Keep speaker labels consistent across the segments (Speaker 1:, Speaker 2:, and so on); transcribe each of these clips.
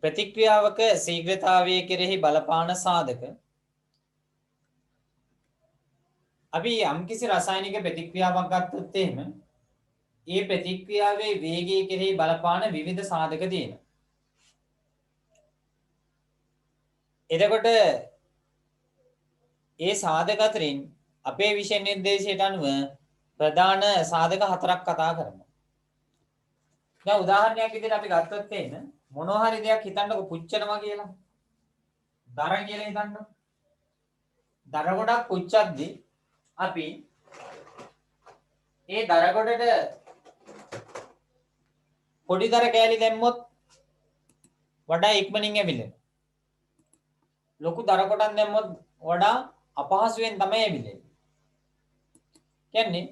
Speaker 1: ප්‍රතික්‍රියාවක ශීඝ්‍රතාවය කෙරෙහි බලපාන සාධක අපි යම්කිසි රසායනික ප්‍රතික්‍රියාවක් ගත්තොත් එහෙම ඒ ප්‍රතික්‍රියාවේ වේගය කෙරෙහි බලපාන විවිධ සාධක තියෙනවා. එතකොට ඒ සාධක අතරින් අපේ විෂය නිර්දේශයට අනුව ප්‍රධාන සාධක හතරක් කතා කරනවා. දැන් උදාහරණයක් විදිහට අපි ගත්තොත් එහෙම මොනවා හරි දෙයක් හිතන්නකො පුච්චනවා කියලා. දර කියලා හිතන්නකො. දර ගොඩක් පුච්චද්දී අපි ඒ දර ගොඩට පොඩි දර කෑලි දැම්මොත් වඩා ඉක්මනින් ඇවිල්ලෙනවා. ලොකු දර කොටක් දැම්මොත් වඩා අපහසුයෙන් තමයි ඇවිල්ලෙන්නේ. කියන්නේ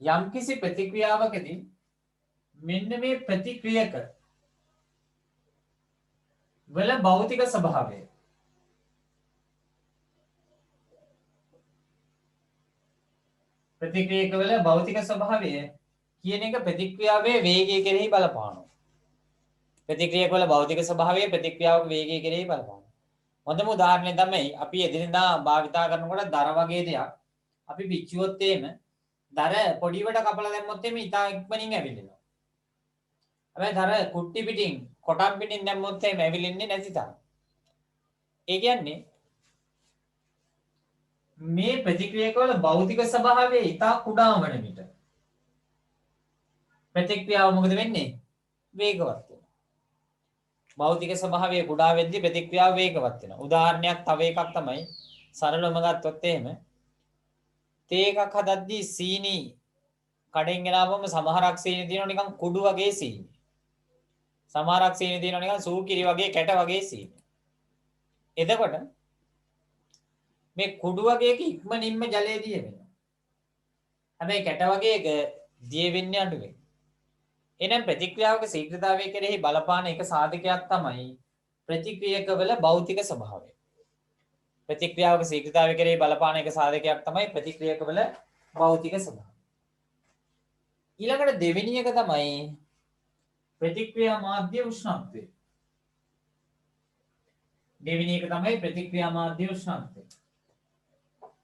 Speaker 1: යම්කිසි ප්‍රතික්‍රියාවකදී මෙන්න මේ ප්‍රතික්‍රියක වල භෞතික ස්වභාවය කියන එක ප්‍රතික්‍රියාවේ වේගය කෙරෙහි බලපානවා. ප්‍රතික්‍රියක වල භෞතික ස්වභාවය ප්‍රතික්‍රියාවක වේගය කෙරෙහි බලපානවා. හොඳම උදාහරණය තමයි අපි එදිනෙදා භාවිතා කරනකොට දර වගේ දෙයක් අපි පිච්චුවොත් එහෙම දර පොඩිවට කපලා දැම්මොත් එහෙම ඉතා ඉක්මනින් ඇවිල්ලෙනවා. හැබැයි දර කුට්ටි පිටින් කොටම් පිටින් දැම්මොත් එහෙම ඇවිලෙන්නේ නැති තරම්. ඒ කියන්නේ මේ ප්‍රතික්‍රියක වල භෞතික ස්වභාවය ඉතා කුඩා වන විට ප්‍රතික්‍රියාව මොකද වෙන්නේ? වේගවත් වෙනවා. භෞතික ස්වභාවය කුඩා වෙද්දී ප්‍රතික්‍රියාව වේගවත් වෙනවා. උදාහරණයක් තව එකක් තමයි සරලවම ගත්තොත් එහෙම තේ එකක් හදද්දී සීනි කඩෙන් ගෙනාවම සමහරක් සීනි තියෙනවා නිකන් කුඩු වගේ සීනි. සමහරක් සීනි තියෙනවා නිකන් සූකිරි වගේ කැට වගේ සීනි. එතකොට මේ කුඩු වගේ එක ඉක්මනින්ම ජලයේ දිය වෙනවා. හැබැයි කැට වගේ එක දිය වෙන්නේ අඩුවෙන්. එහෙනම් ප්‍රතික්‍රියාවක ශීඝ්‍රතාවය කෙරෙහි බලපාන එක සාධකයක් තමයි ප්‍රතික්‍රියකවල භෞතික ස්වභාවය. ප්‍රතික්‍රියාවක ශීඝ්‍රතාවය කෙරෙහි බලපාන එක සාධකයක් තමයි ප්‍රතික්‍රියකවල භෞතික ස්වභාවය. ඊළඟට දෙවෙනි එක තමයි ප්‍රතික්‍රියා මාධ්‍ය උෂ්ණත්වය. දෙවෙනි එක තමයි ප්‍රතික්‍රියා මාධ්‍ය උෂ්ණත්වය.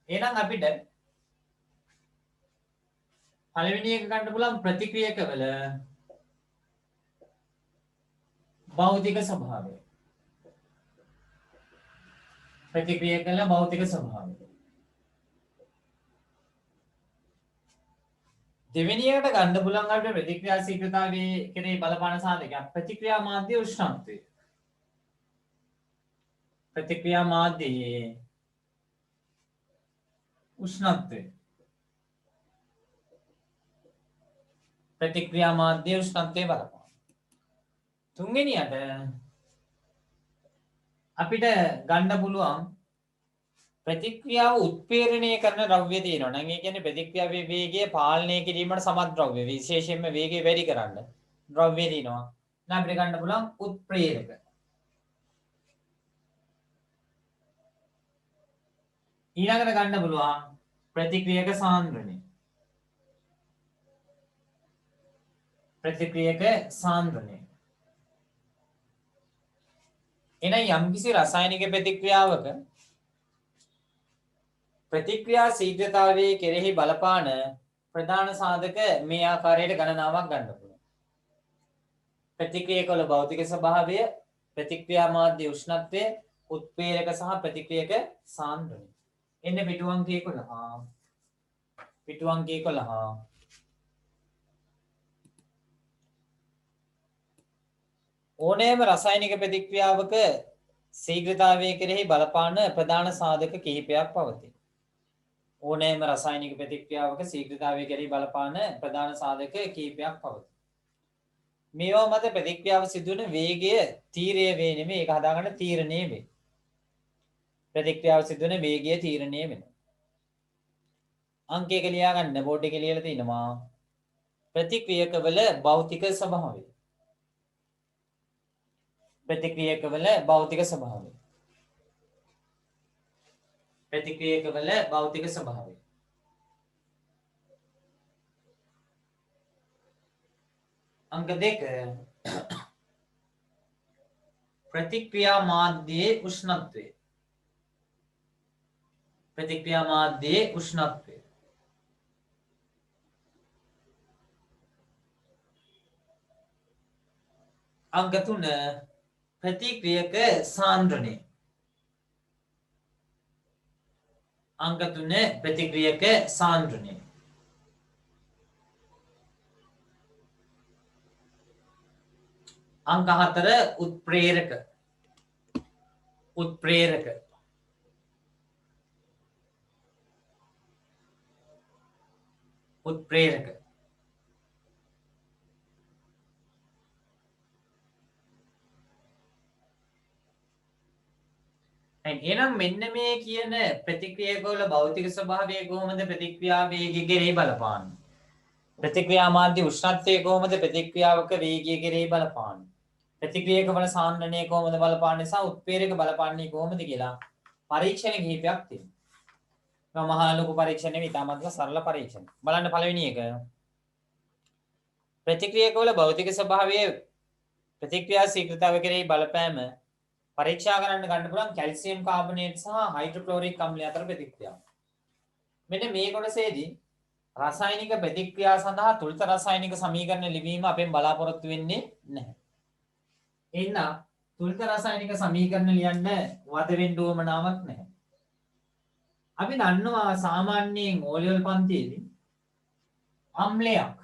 Speaker 1: එහෙනම් අපිට පළවෙනි එක ගන්න පුළුවන් ප්‍රතික්‍රියකවල භෞතික ස්වභාවය. ප්‍රතික්‍රියකවල භෞතික ස්වභාවය. දෙවෙනි එකට ගන්න පුළුවන් අපිට ප්‍රතික්‍රියා ශීඝ්‍රතාවයේ කෙරෙහි බලපාන සාධකයක් ප්‍රතික්‍රියා මාධ්‍ය උෂ්ණත්වය. ප්‍රතික්‍රියා මාධ්‍යයේ උෂ්ණත්වය. ප්‍රතික්‍රියා මාධ්‍ය උෂ්ණත්වයේ බලපාන. තුන්වෙනියට අපිට ගන්න පුළුවන් ප්‍රතික්‍රියාව උත්ප්‍රේරණය කරන ද්‍රව්‍ය තියෙනවා. නම් ඒ කියන්නේ ප්‍රතික්‍රියාවේ වේගය පාලනය කිරීමට සමත් ද්‍රව්‍ය. විශේෂයෙන්ම වේගය වැඩි කරන්න ද්‍රව්‍ය තියෙනවා. දැන් අපිට ගන්න පුළුවන් උත්ප්‍රේරක. ඊළඟට ගන්න පුළුවන් ප්‍රතික්‍රියක සාන්ද්‍රණය. ප්‍රතික්‍රියක සාන්ද්‍රණය. එන යම්කිසි රසායනික ප්‍රතික්‍රියාවක ප්‍රතික්‍රියා ශීඝ්‍රතාවයේ කෙරෙහි බලපාන ප්‍රධාන සාධක මේ ආකාරයට ගණනාවක් ගන්න පුළුවන්. ප්‍රතික්‍රියක වල භෞතික ස්වභාවය, ප්‍රතික්‍රියා මාධ්‍ය උෂ්ණත්වය, උත්ප්‍රේරක සහ ප්‍රතික්‍රියක සාන්ද්‍රණය. එන්න පිටු අංකය 11. පිටු අංකය 11. ඕනෑම රසායනික ප්‍රතික්‍රියාවක ශීඝ්‍රතාවය කෙරෙහි බලපාන ප්‍රධාන සාධක කිහිපයක් පවතී. ඕනෑම රසායනික ප්‍රතික්‍රියාවක ශීඝ්‍රතාවය කෙරෙහි බලපාන ප්‍රධාන සාධක කිහිපයක් පවතී. මේවා මත ප්‍රතික්‍රියාව සිදුවන වේගය තීරණය වේ නෙමෙයි, ඒක හදාගන්න තීරණය වේ. ප්‍රතික්‍රියාව සිදුවන වේගය තීරණය වෙනවා. අංකයක ලියා ගන්න බෝඩ් එකේ ලියලා තිනවා ප්‍රතික්‍රියකවල භෞතික ස්වභාවය. ප්‍රතික්‍රියකවල භෞතික ස්වභාවය. ප්‍රතික්‍රියකවල භෞතික ස්වභාවය. අංක 2 ප්‍රතික්‍රියා මාධ්‍යයේ උෂ්ණත්වය. ප්‍රතික්‍රියා මාධ්‍යයේ උෂ්ණත්වය. අංක 3 ප්‍රතික්‍රියක සාන්ද්‍රණය. අංක 3 ප්‍රතික්‍රියක සාන්ද්‍රණය. අංක 4 උත්ප්‍රේරක. උත්ප්‍රේරක. උත්ප්‍රේරක. එහෙනම් මෙන්න මේ කියන ප්‍රතික්‍රියාවක වල භෞතික ස්වභාවය කොහොමද ප්‍රතික්‍රියා වේගය කෙරෙහි බලපාන්නේ? ප්‍රතික්‍රියා මාධ්‍ය උෂ්ණත්වය කොහොමද ප්‍රතික්‍රියාවක වේගය කෙරෙහි බලපාන්නේ? ප්‍රතික්‍රියක වල සාන්ද්‍රණය කොහොමද බලපාන්නේ සහ උත්ප්‍රේරක බලපාන්නේ කොහොමද කියලා පරීක්ෂණ කිහිපයක් තියෙනවා. මහා ලොකු පරීක්ෂණ නෙවෙයි, ඉතාමත්ම සරල පරීක්ෂණ. බලන්න පළවෙනි එක. ප්‍රතික්‍රියක වල භෞතික ස්වභාවය ප්‍රතික්‍රියා ශීඝ්‍රතාවය කෙරෙහි බලපෑම පරීක්ෂා කරන්න ගන්න පුළුවන් කැල්සියම් කාබනේට් සහ හයිඩ්‍රොක්ලෝරික් අම්ලය අතර ප්‍රතික්‍රියාව. මෙන්න මේ කොටසේදී රසායනික ප්‍රතික්‍රියා සඳහා තුලිත රසායනික සමීකරණ ලිවීම අපෙන් බලාපොරොත්තු වෙන්නේ නැහැ. එහෙනම් තුලිත රසායනික සමීකරණ ලියන්න වද වෙන්න උවමනාවක් නැහැ. අපි දන්නවා සාමාන්‍යයෙන් ඕලියල් පන්තියේදී අම්ලයක්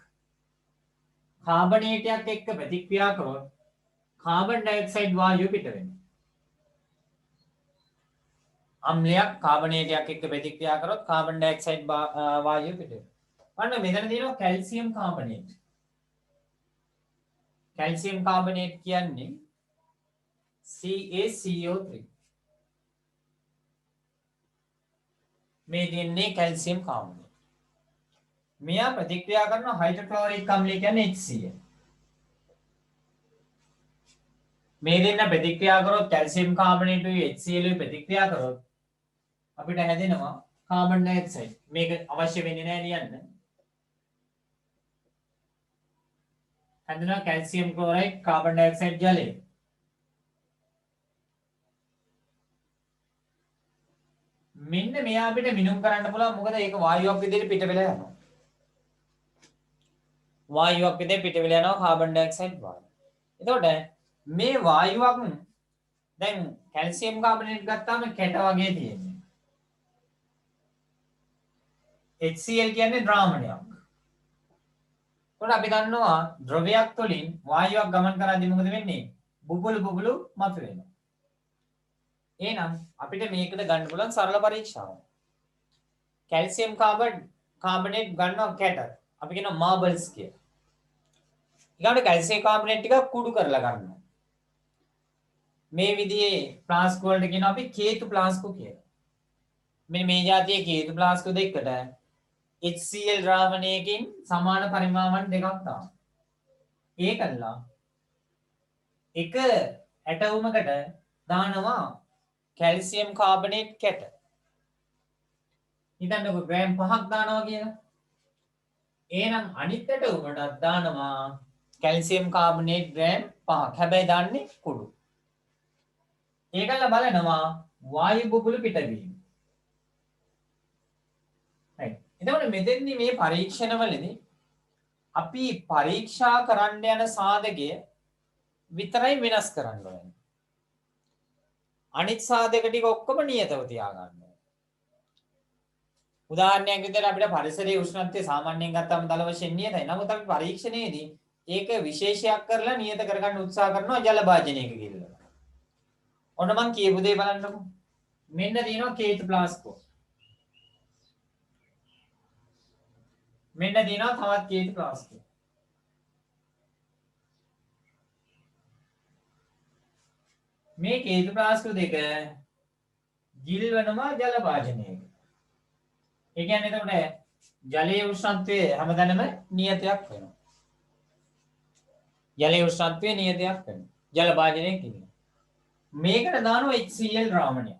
Speaker 1: කාබනේටයක් එක්ක ප්‍රතික්‍රියා කරොත් කාබන් ඩයොක්සයිඩ් වායුව පිට වෙනවා. අම්ලයක් කාබනේටයක් එක්ක ප්‍රතික්‍රියා කරොත් කාබන් ඩයොක්සයිඩ් වායුව පිට වෙනවා. අන්න මෙතන තියෙනවා කැල්සියම් කාබනේට්. කැල්සියම් කාබනේට් කියන්නේ CaCO3. මේ දෙන්නේ කැල්සියම් කාබනේට්. මෙයා ප්‍රතික්‍රියා කරන හයිඩ්‍රොක්ලෝරික් අම්ලය කියන්නේ HCl. මේ දෙන්න ප්‍රතික්‍රියා කරොත් කැල්සියම් කාබනේට් උයි HCl උයි ප්‍රතික්‍රියා කරොත් අපිට හැදෙනවා කාබන් ඩයොක්සයිඩ්. මේක අවශ්‍ය වෙන්නේ නැහැ ලියන්න. හැදෙනවා කැල්සියම් ක්ලෝරයිඩ් කාබන් ඩයොක්සයිඩ් ජලය. මෙන්න මෙයා අපිට මිනුම් කරන්න පුළුවන්. මොකද ඒක වායුවක් විදිහට පිට වෙලා යනවා. වායුවක් විදිහට පිට වෙලා යනවා කාබන් ඩයොක්සයිඩ් වායුව. එතකොට මේ වායුවක් දැන් කැල්සියම් කාබනේට් ගත්තාම කැට වගේ තියෙන්නේ. HCl කියන්නේ ද්‍රාවණයක්. එතකොට අපි දන්නවා ද්‍රවයක් තුළින් වායුවක් ගමන් කරද්දී මොකද වෙන්නේ? බුබුලු මතුවෙනවා. එහෙනම් අපිට මේකට ගන්න පුළුවන් සරල පරීක්ෂාවක්. කැල්සියම් කාබනේට් ගන්නවා කැට. අපි කියනවා මාබල්ස් කියලා. ඊළඟට කැල්සියම් කාබනේට් ටික කුඩු කරලා ගන්නවා. මේ විදිහේ ප්ලාස්කු වලට කියනවා අපි කේතු ප්ලාස්කු කියලා. මෙන්න මේ જાතියේ කේතු ප්ලාස්කු දෙකට HCl ද්‍රාවණයකින් සමාන පරිමාණ දෙකක් දානවා. ඒකල්ලා එක ඇටවුමකට දානවා කැල්සියම් කාබනේට් කැට. හිතන්නකෝ ග්‍රෑම් 5ක් දානවා කියලා. එහෙනම් අනිත් ඇටවුමටත් දානවා කැල්සියම් කාබනේට් ග්‍රෑම් 5ක්. හැබැයි දාන්නේ කුඩු. ඒකල්ලා බලනවා වායු බුබුලු පිටවීම. එතකොට මෙතෙන්දි මේ පරීක්ෂණවලදී අපි පරීක්ෂා කරන්න යන සාධකය විතරයි වෙනස් කරන්න ඕනේ. අනිත් සාධක ටික ඔක්කොම නියතව තියාගන්න ඕනේ. උදාහරණයක් විදිහට අපිට පරිසරයේ උෂ්ණත්වය සාමාන්‍යයෙන් ගත්තාම දල වශයෙන් නියතයි. නමුත් අපි පරීක්ෂණයේදී ඒක විශේෂයක් කරලා නියත කරගන්න උත්සාහ කරනවා ජල භාජනයක ගිහිල්ලා. ඔන්න මම කියපු දේ බලන්නකෝ. මෙන්න තියෙනවා කේතු ප්ලාස්කෝ. මෙන්න දිනවා තවත් කේතු ප්ලාස්කු. මේ කේතු ප්ලාස්කු දෙක ගිල්වනවා ජල භාජනයක. ඒ කියන්නේ එතකොට ජලයේ උෂ්ණත්වය හැමදැනම නියතයක් වෙනවා. ජලයේ උෂ්ණත්වය නියතයක් වෙනවා. ජල භාජනයක ඉන්නේ. මේකට දානවා HCl ද්‍රාවණය.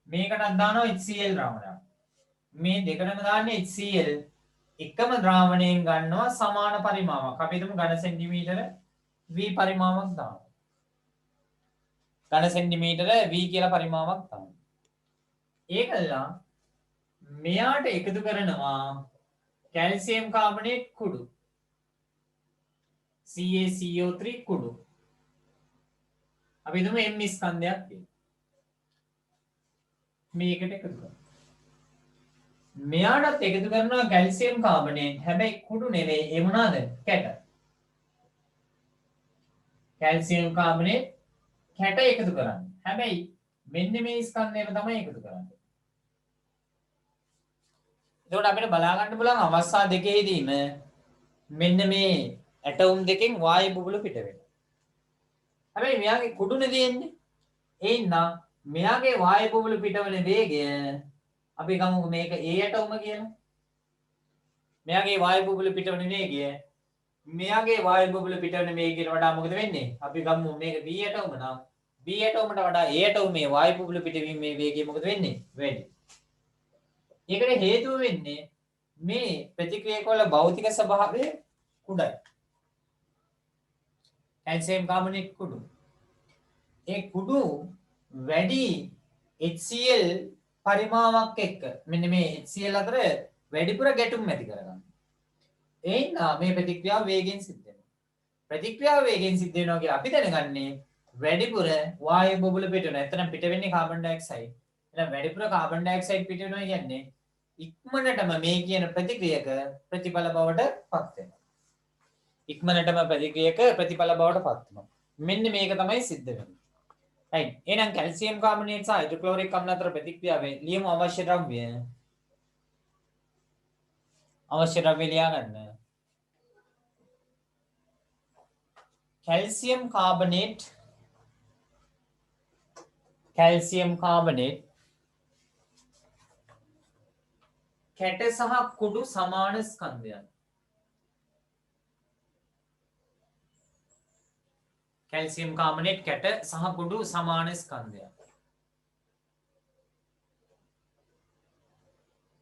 Speaker 1: මේකටත් දානවා HCl ද්‍රාවණය. මේ දෙකටම දාන්නේ HCl එකම ද්‍රාවණයෙන් ගන්නවා සමාන පරිමාණයක්. අපි හිතමු ඝන සෙන්ටිමීටර V පරිමාණයක් දානවා. ඝන සෙන්ටිමීටර v කියලා පරිමාවක් තමයි. ඒකල්ලා මෙයාට එකතු කරනවා කැල්සියම් කාබනේට් කුඩු CaCO3 කුඩු. අපි හිතමු M ස්කන්ධයක් තියෙනවා. මේකට එකතු කරනවා. මෙයාටත් එකතු කරනවා කැල්සියම් කාබනේට්. හැබැයි කුඩු නෙවෙයි. ඒ මොනවාද? කැට. කැල්සියම් කාබනේට් කැට එකතු කරන්නේ. හැබැයි මෙන්න මේ ස්කන්ධයම තමයි එකතු කරන්නේ. එතකොට අපිට බලා ගන්න පුළුවන් අවස්ථා දෙකේදීම මෙන්න මේ ඇටෝම් දෙකෙන් වායු බුබුලු පිට වෙනවා. හැබැයි මෙයාගේ කුඩුනේ තියෙන්නේ. ඒ ඉන්නා මෙයාගේ වායු බුබුලු පිටවන වේගය අපි ගමු මේක A ඇටෝම කියලා. මෙයාගේ වායු බුබුලු පිටවන වේගය මෙයාගේ වායු බුබුලු පිටවන වේගයට වඩා මොකද වෙන්නේ? අපි ගමු මේක B ඇටෝම නම් B ඇටෝමට වඩා A ඇටෝමේ වායු බුබුලු පිටවීමේ වේගය මොකද වෙන්නේ? වැඩි. ඒකට හේතුව වෙන්නේ මේ ප්‍රතික්‍රියක වල භෞතික ස්වභාවය කුඩයි. කැල්සියම් කාබනේට් කුඩු. ඒ කුඩු වැඩි HCl පරිමාවක් එක්ක මෙන්න මේ HCl අතර වැඩිපුර ගැටුම් ඇති කරගන්න. එයින් මේ ප්‍රතික්‍රියාව වේගයෙන් සිද්ධ වෙනවා. ප්‍රතික්‍රියාව වේගයෙන් සිද්ධ වෙනවා කියලා අපි දැනගන්නේ වැඩිපුර වායු බුබුලු පිට වෙනවා. එතන පිට වෙන්නේ කාබන් ඩයොක්සයිඩ්. එහෙනම් වැඩිපුර කාබන් ඩයොක්සයිඩ් පිට වෙනවා කියන්නේ ඉක්මනටම මේ කියන ප්‍රතික්‍රියක ප්‍රතිඵල බවට පත් වෙනවා. ඉක්මනටම ප්‍රතික්‍රියක ප්‍රතිඵල බවට පත් වෙනවා. මෙන්න මේක තමයි සිද්ධ වෙන්නේ. right. එහෙනම් කැල්සියම් කාබනේට් සහ හයිඩ්‍රොක්ලෝරික් අම්ල අතර ප්‍රතික්‍රියාවේ ලියමු අවශ්‍ය ද්‍රව්‍ය. අවශ්‍ය ද්‍රව්‍ය ලියා ගන්න. කැල්සියම් කාබනේට් කැට සහ කුඩු සමාන ස්කන්ධයන්. කැල්සියම් කාබනේට් කැට සහ කුඩු සමාන ස්කන්ධයන්.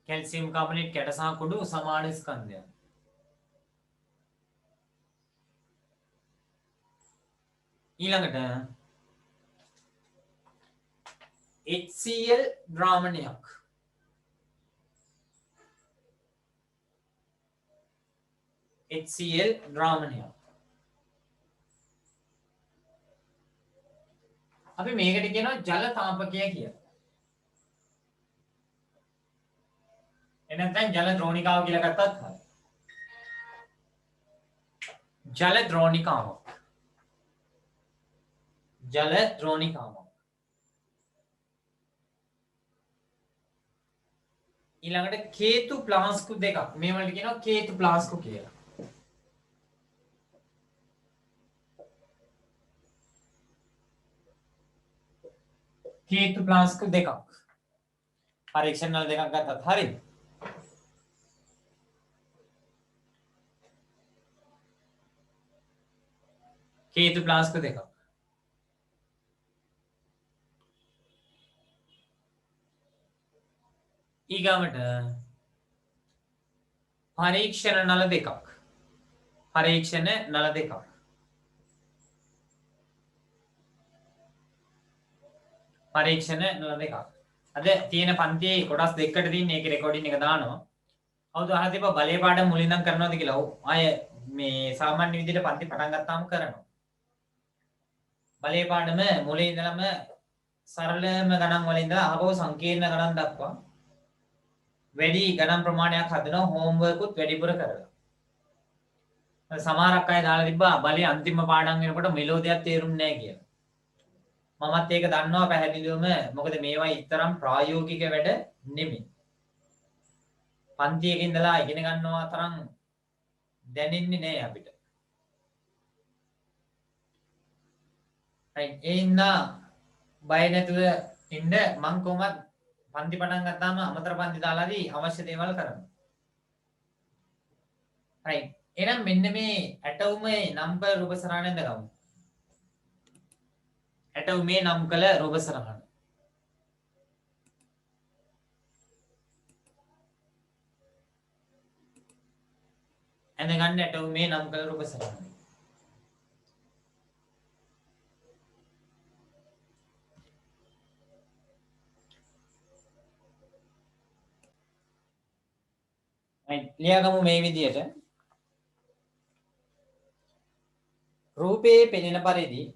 Speaker 1: කැල්සියම් කාබනේට් කැට සහ කුඩු සමාන ස්කන්ධයන්. ඊළඟට HCl ද්‍රාවණයක්. HCl ද්‍රාවණයක්. අපි මේකට කියනවා ජල තාපකය කියලා. එනතෙන් ජල ද්‍රෝණිකාව කියලා ගත්තත් හරි. ජල ද්‍රෝණිකාවක්. ජල ද්‍රෝණිකාවක්. ඊළඟට කේතු ප්ලාස්කු දෙකක්. මේ වලට කියනවා කේතු ප්ලාස්කු කියලා. කේතු ප්ලාස්කු දෙකක්. පරීක්ෂණ වල දෙකක් ගත්තත් හරිද? කේතු ප්ලාස්කු දෙකක්. ඊගාමට පරීක්ෂණ නල දෙකක්. පරීක්ෂණ නල දෙකක්. පරීක්ෂණ නල දෙකක්. අද තියෙන පන්තියේ කොටස් දෙකකට තියෙන ඒකේ රෙකෝඩින් එක දානවා. කවුද අහලා තිබ්බා බලේ පාඩම් මුලින් ඉඳන් කරනවද කියලා? ඔව්. ආය මේ සාමාන්‍ය විදිහට පන්ති පටන් ගත්තාම කරනවා. බලේ පාඩම මුලින් ඉඳලම සරලම ගණන් වල ඉඳලා අහපුව සංකීර්ණ ගණන් දක්වා වැඩි ගණන් ප්‍රමාණයක් හදනවා හෝම්වර්ක් උත් වැඩිපුර කරලා. සමහරක් අය දාලා තිබ්බා බලේ අන්තිම පාඩම් වෙනකොට මෙලෝදියක් තේරුන්නේ නැහැ කියලා. මමත් ඒක දන්නවා පැහැදිලිවම මොකද මේවා ඊතරම් ප්‍රායෝගික වැඩ නෙමෙයි. පන්තියක ඉඳලා ඉගෙන ගන්නවා තරම් දැනෙන්නේ නැහැ අපිට. right ඒ ඉන්නා බය නැතුව ඉන්න මං කොහොමද පන්ති පටන් ගත්තාම අමතර පන්ති දාලාදී අවශ්‍ය දේවල් කරනවා. right එහෙනම් මෙන්න මේ ඇටෝමේ නම්බර් රූප සරහනෙන්ද ගමු. ඇටෝමේ නම් කළ රූප සරහන. එඳගන්න ඇටෝමේ නම් කළ රූප සරහන. ලියාගමු මේ විදියට රූපේ පෙනෙන පරිදි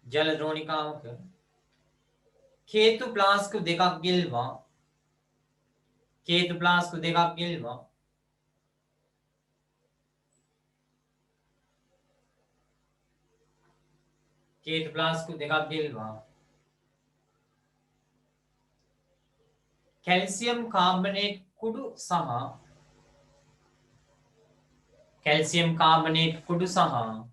Speaker 1: ජල ද්‍රෝණිකාවක කේතු ප්ලාස්කු දෙකක් ගිල්වා කේතු ප්ලාස්කු දෙකක් ගිල්වා කැල්සියම් කාබනේට් කුඩු සහ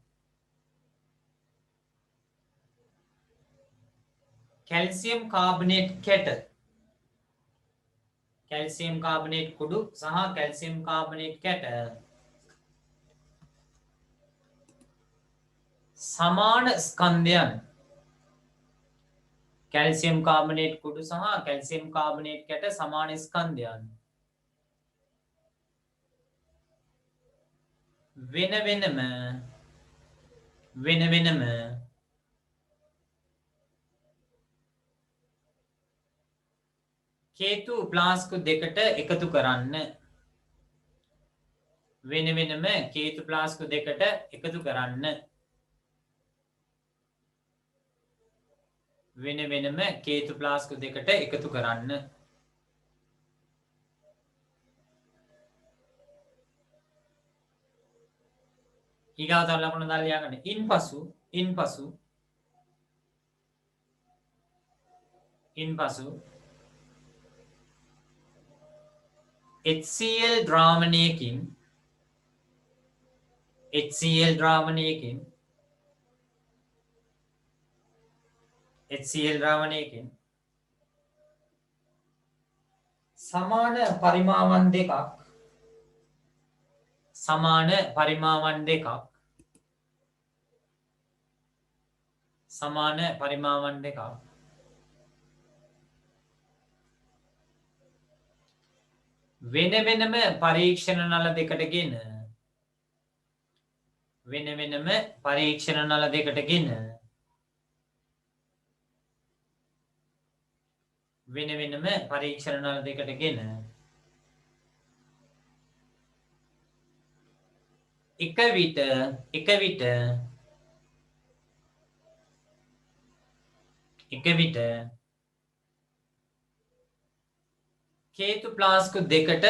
Speaker 1: කැල්සියම් කාබනේට් කැට කැල්සියම් කාබනේට් කුඩු සහ කැල්සියම් කාබනේට් කැට සමාන ස්කන්ධයන් කැල්සියම් කාබනේට් කුඩු සහ කැල්සියම් කාබනේට් කැට සමාන ස්කන්ධයන් වෙන වෙනම කේතු ප්ලාස්කු දෙකට එකතු කරන්න වෙන වෙනම කේතු ප්ලාස්කු දෙකට එකතු කරන්න වෙන වෙනම කේතු ප්ලාස්කු දෙකට එකතු කරන්න ඊගාව තව ලකුණ දාලා ලියාගන්න ඉන්පසු HCl ද්‍රාවණයකින් සමාන පරිමාවන් දෙකක් වෙන වෙනම පරීක්ෂණ නල දෙකට ගෙන එක විට කේතු ප්ලාස්කු දෙකට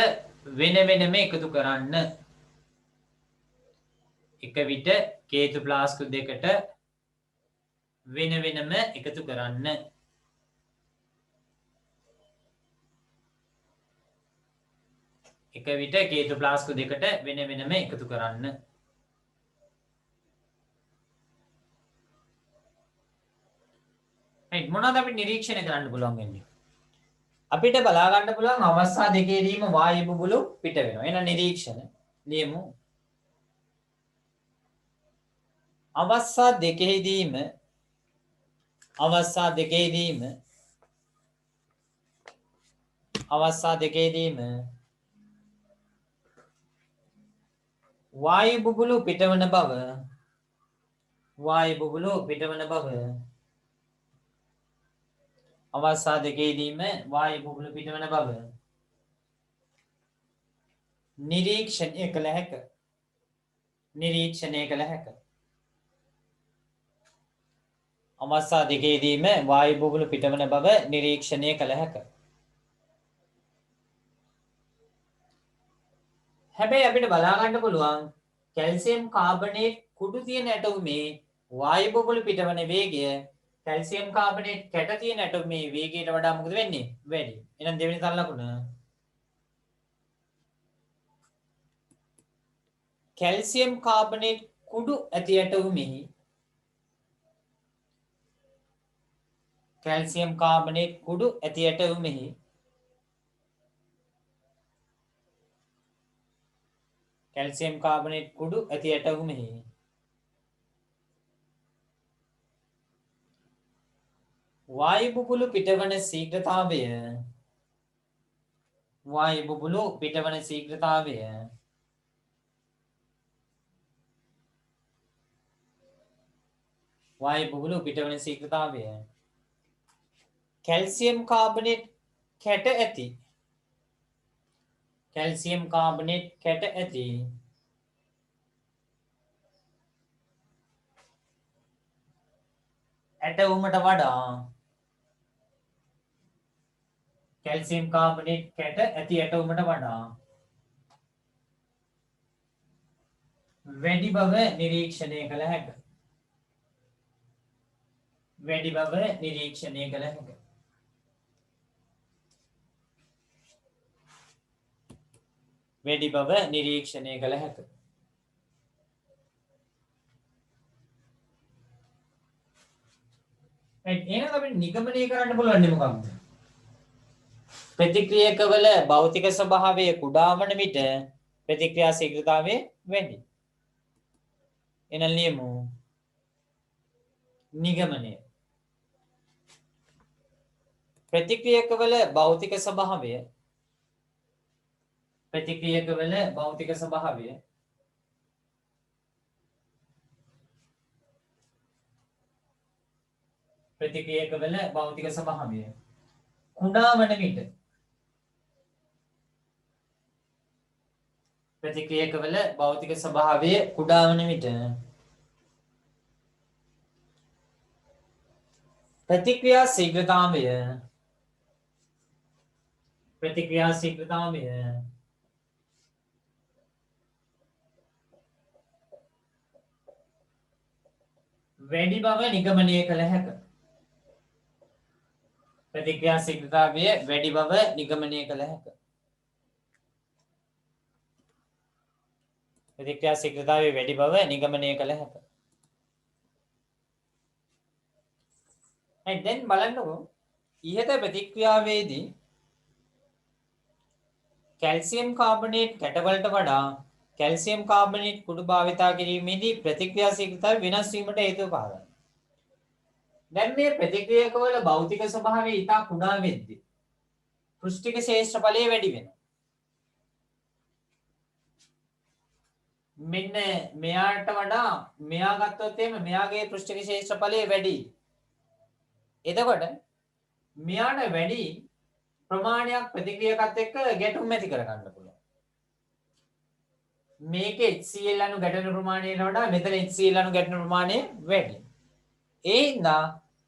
Speaker 1: වෙන වෙනම එකතු කරන්න මොනවද අපි නිරීක්ෂණය කරන්න පුළුවන් වෙන්නේ අපිට බලා ගන්න පුළුවන් අවස්ථා දෙකේදීම වායු බුබුලු පිට වෙනවා. එහෙනම් නිරීක්ෂණ ලියමු. අවස්ථා දෙකේදීම වායු බුබුලු පිටවන බව අවස්ථා දෙකේදීම වායු බුබුලු පිටවන බව නිරීක්ෂණය කළ හැක. අවස්ථා දෙකේදීම වායු බුබුලු පිටවන බව නිරීක්ෂණය කළ හැක. හැබැයි අපිට බලා ගන්න පුළුවන් කැල්සියම් කාබනේට් කුඩු තියෙන ඇටෝමේ වායු බුබුලු පිටවන වේගය කැල්සියම් කාබනේට් කැට තියෙන ඇටෝමේ වේගයට වඩා මොකද වෙන්නේ? වැඩි. එහෙනම් දෙවෙනි තල ලකුණ කැල්සියම් කාබනේට් කුඩු ඇති ඇටෝමේ කැල්සියම් කාබනේට් කුඩු ඇති ඇටෝමේ වායු බුබුලු පිටවන ශීඝ්‍රතාවය වායු බුබුලු පිටවන ශීඝ්‍රතාවය වායු බුබුලු පිටවන ශීඝ්‍රතාවය කැල්සියම් කාබනේට් කැට ඇති කැල්සියම් කාබනේට් කැට ඇති ඇටවුමට වඩා කැල්සියම් කාබනේට් කැට ඇති ඇටවුමට වඩා වැඩි බව නිරීක්ෂණය කළ හැක. වැඩි බව නිරීක්ෂණය කළ හැක. වැඩි බව නිරීක්ෂණය කළ හැක. එහෙනම් අපිට නිගමනය කරන්න පුළුවන් මොකක්ද? ප්‍රතික්‍රියකවල භෞතික ස්වභාවය කුඩා වන විට ප්‍රතික්‍රියා ශීඝ්‍රතාවය වැඩි. එනල් නියමු නිගමනය. ප්‍රතික්‍රියකවල භෞතික ස්වභාවය ප්‍රතික්‍රියකවල භෞතික ස්වභාවය ප්‍රතික්‍රියකවල භෞතික ස්වභාවය කුඩා වන විට ප්‍රතික්‍රියකවල භෞතික ස්වභාවය කුඩා වන විට ප්‍රතික්‍රියා ශීඝ්‍රතාවය වැඩි බව නිගමනය කළ හැක. ප්‍රතික්‍රියා ශීඝ්‍රතාවය වැඩි බව නිගමනය කළ හැක. ප්‍රතික්‍රියා ශීඝ්‍රතාවය වැඩි බව නිගමනය කළ හැක. දැන් බලන්නකෝ ඉහත ප්‍රතික්‍රියාවේදී කැල්සියම් කාබනේට් කැටවලට වඩා කැල්සියම් කාබනේට් කුඩු භාවිතා කිරීමේදී ප්‍රතික්‍රියා ශීඝ්‍රතාවය වෙනස් වීමට හේතු පහදයි. දැන් මේ ප්‍රතික්‍රියකවල භෞතික ස්වභාවය ඉතා කුඩා වෙද්දී පෘෂ්ඨික ශේෂ්ඨඵලය වැඩි වෙනවා. මෙන්න මෙයාට වඩා මෙයා ගත්තොත් එහෙම මෙයාගේ පෘෂ්ඨික ශේෂ්ඨඵලය වැඩි. එතකොට මෙයාට වැඩි ප්‍රමාණයක් ප්‍රතික්‍රියකත් එක්ක ගැටුම් ඇති කරගන්න පුළුවන්. මේකේ HCl අණු ගැටෙන ප්‍රමාණයට වඩා මෙතන HCl අණු ගැටෙන ප්‍රමාණය වැඩි. ඒ හින්දා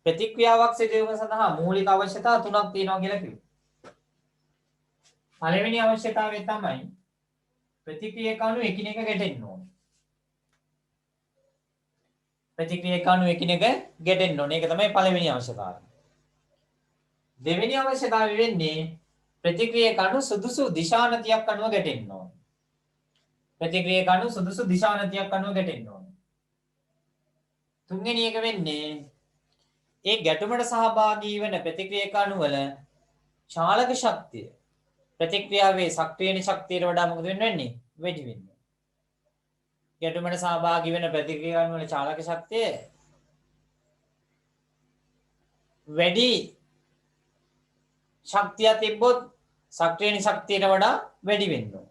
Speaker 1: ප්‍රතික්‍රියාවක් සිදුවීම සඳහා මූලික අවශ්‍යතා තුනක් තියෙනවා කියලා කිව්වා. පළවෙනි අවශ්‍යතාවය තමයි ප්‍රතික්‍රියක අණු එකිනෙක ගැටෙන්න ඕනේ. ප්‍රතික්‍රියක අණු එකිනෙක ගැටෙන්න ඕනේ. ඒක තමයි පළවෙනි අවශ්‍යතාවය. දෙවෙනි අවශ්‍යතාවය වෙන්නේ ප්‍රතික්‍රියක අණු සුදුසු දිශානතියක් අනුව ගැටෙන්න ඕනේ. ප්‍රතික්‍රියක අණු සුදුසු දිශානතියක් අනුව ගැටෙන්න ඕනේ. තුන්වෙනි එක වෙන්නේ ඒ ගැටුමට සහභාගී වන ප්‍රතික්‍රියක අණු වල චාලක ශක්තිය ප්‍රතික්‍රියාවේ සක්‍රියන ශක්තියට වඩා මොකද වෙන්නේ? වැඩි වෙන්නේ. ගැටුමට සහභාගී වෙන ප්‍රතික්‍රියක අණු වල චාලක ශක්තිය වැඩි ශක්තිය තිබ්බොත් සක්‍රියන ශක්තියට වඩා වැඩි වෙනවා.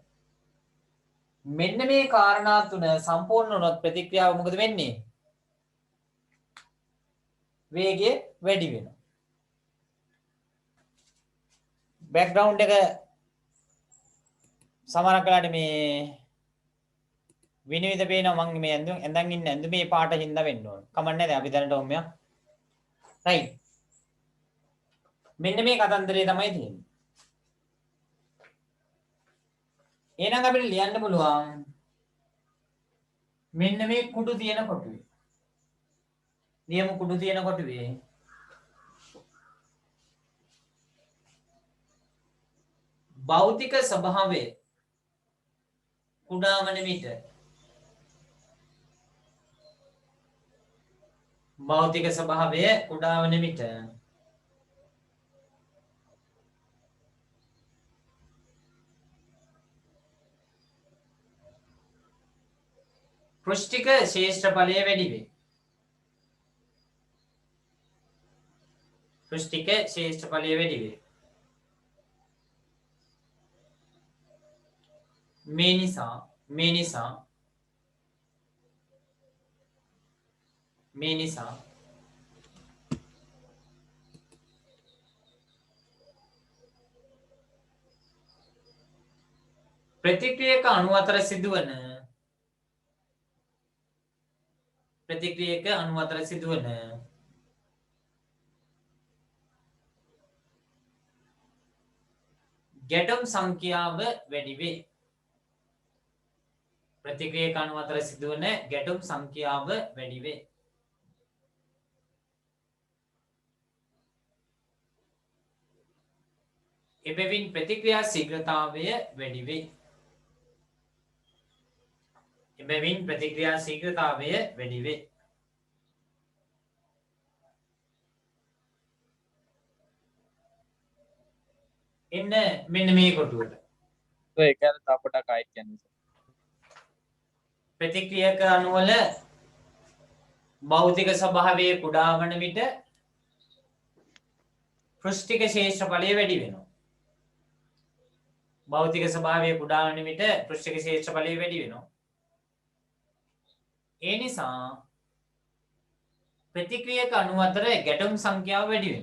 Speaker 1: මෙන්න මේ කාරණා තුන සම්පූර්ණ වුණොත් ප්‍රතික්‍රියාව මොකද වෙන්නේ? වේගය වැඩි වෙනවා. බෑග්ග්‍රවුන්ඩ් එක සමහරක් වෙලාවට මේ විනිවිද පේනවා මම මේ ඇඳන් ඉන්න ඇඳුමේ පාට හින්දා වෙන්න ඕන. කමන්නේ නැහැ අපි දැනට ඔම්මයා. රයිට්. මෙන්න මේ කතන්දරය තමයි තියෙන්නේ. එහෙනම් අපිට ලියන්න පුළුවන් මෙන්න මේ කුඩු තියෙන කොටුවේ. නියම කුඩු තියෙන කොටුවේ භෞතික ස්වභාවය කුඩා වන විට භෞතික ස්වභාවය කුඩා වන විට පෘෂ්ඨික ශේෂ්ඨඵලය වැඩි වේ. පෘෂ්ඨික ශේෂ්ඨඵලය වැඩි වේ. මේ නිසා ප්‍රතික්‍රියක අණු අතර සිදුවන ගැටුම් සංඛ්‍යාව වැඩි වේ. ප්‍රතික්‍රියක අණු අතර සිදුවන ගැටුම් සංඛ්‍යාව වැඩි වේ. එබැවින් ප්‍රතික්‍රියා ශීඝ්‍රතාවය වැඩි වේ. එන්න මෙන්න මේ කොටුවට.
Speaker 2: तो एक तापटा काय කියන්නේ
Speaker 1: ප්‍රතික්‍රියක අණු වල භෞතික ස්වභාවය කුඩා වන විට පෘෂ්ඨික ක්ෂේත්‍රඵලය වැඩි වෙනවා. භෞතික ස්වභාවය කුඩා වන විට පෘෂ්ඨික ක්ෂේත්‍රඵලය වැඩි වෙනවා. ඒ නිසා ප්‍රතික්‍රියක අණු අතර ගැටුම් සංඛ්‍යාව වැඩි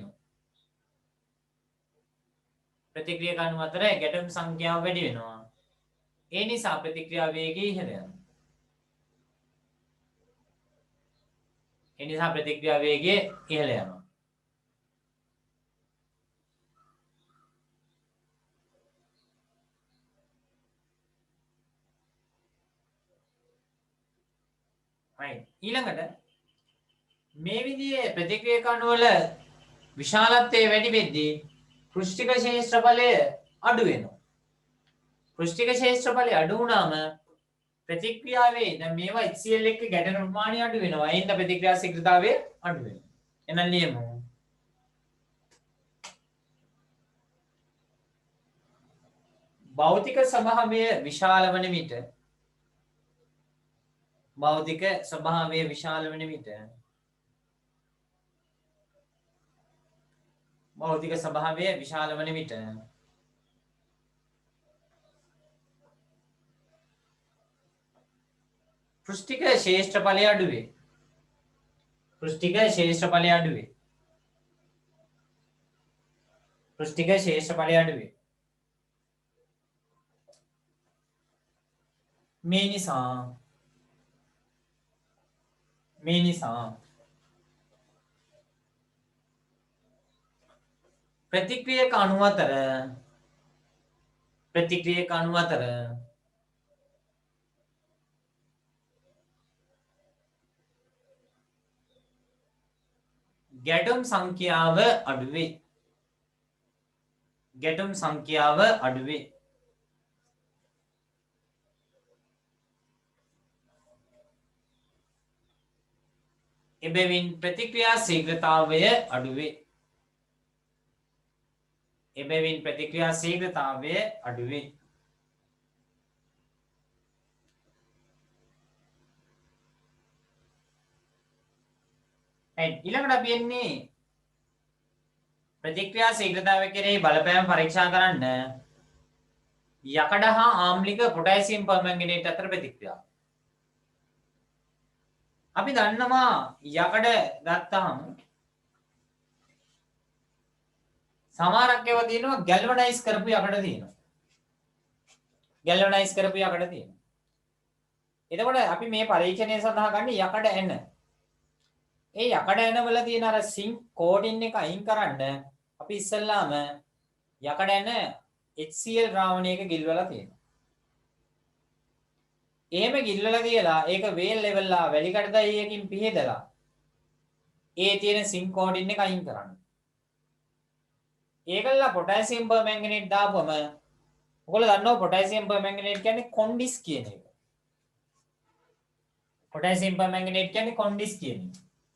Speaker 1: වෙනවා. ඒ නිසා ප්‍රතික්‍රියා වේගය ඉහළ යනවා. ඊළඟට මේ විදිහේ ප්‍රතික්‍රියක අණු වල විශාලත්වය වැඩි වෙද්දී පෘෂ්ඨික ක්ෂේත්‍රඵලය අඩු වෙනවා. පෘෂ්ඨික ක්ෂේත්‍රඵලය අඩු වුණාම ප්‍රතික්‍රියාවේ දැන් මේවා HCl එක්ක ගැටෙන ප්‍රමාණය අඩු වෙනවා. ඒ හින්දා ප්‍රතික්‍රියා ශීඝ්‍රතාවය අඩු වෙනවා. එහෙනම් ලියමු. භෞතික ස්වභාවය විශාල වන විට පෘෂ්ඨික ක්ෂේත්‍රඵලය අඩු වේ. මේ නිසා ප්‍රතික්‍රියක අණු අතර ගැටුම් සංඛ්‍යාව අඩු වේ. එබැවින් ප්‍රතික්‍රියා ශීඝ්‍රතාවය අඩු වේ. ඊළඟට අපි එන්නේ ප්‍රතික්‍රියා ශීඝ්‍රතාවය කෙරෙහි බලපෑම පරීක්ෂා කරන්න යකඩ හා ආම්ලික පොටෑසියම් පර්මැංගනේට් අතර ප්‍රතික්‍රියාව. අපි දන්නවා යකඩ ගත්තාම සමහරක් ඒවා තියෙනවා ගැල්වනයිස් කරපු යකඩ තියෙනවා. එතකොට අපි මේ පරීක්ෂණය සඳහා ගන්න යකඩ ඇන. ඒ යකඩ ඇන වල තියෙන අර සිංක් කෝටින් එක අයින් කරන්න අපි ඉස්සෙල්ලාම යකඩ ඇන HCl ද්‍රාවණයක ගිල්වලා තියෙනවා. එහෙම ගිල්වලා තියලා ඒක වේල් ලෙවල්ලා වැලි කඩදායියකින් පිහදලා ඒ තියෙන සිංක් කෝටින් එක අයින් කරන්න. ඒකල්ලා පොටෑසියම් පර්මැංගනේට් දාපුවම ඔයගොල්ලෝ දන්නවා පොටෑසියම් පර්මැංගනේට් කියන්නේ කොන්ඩිස් කියන එක.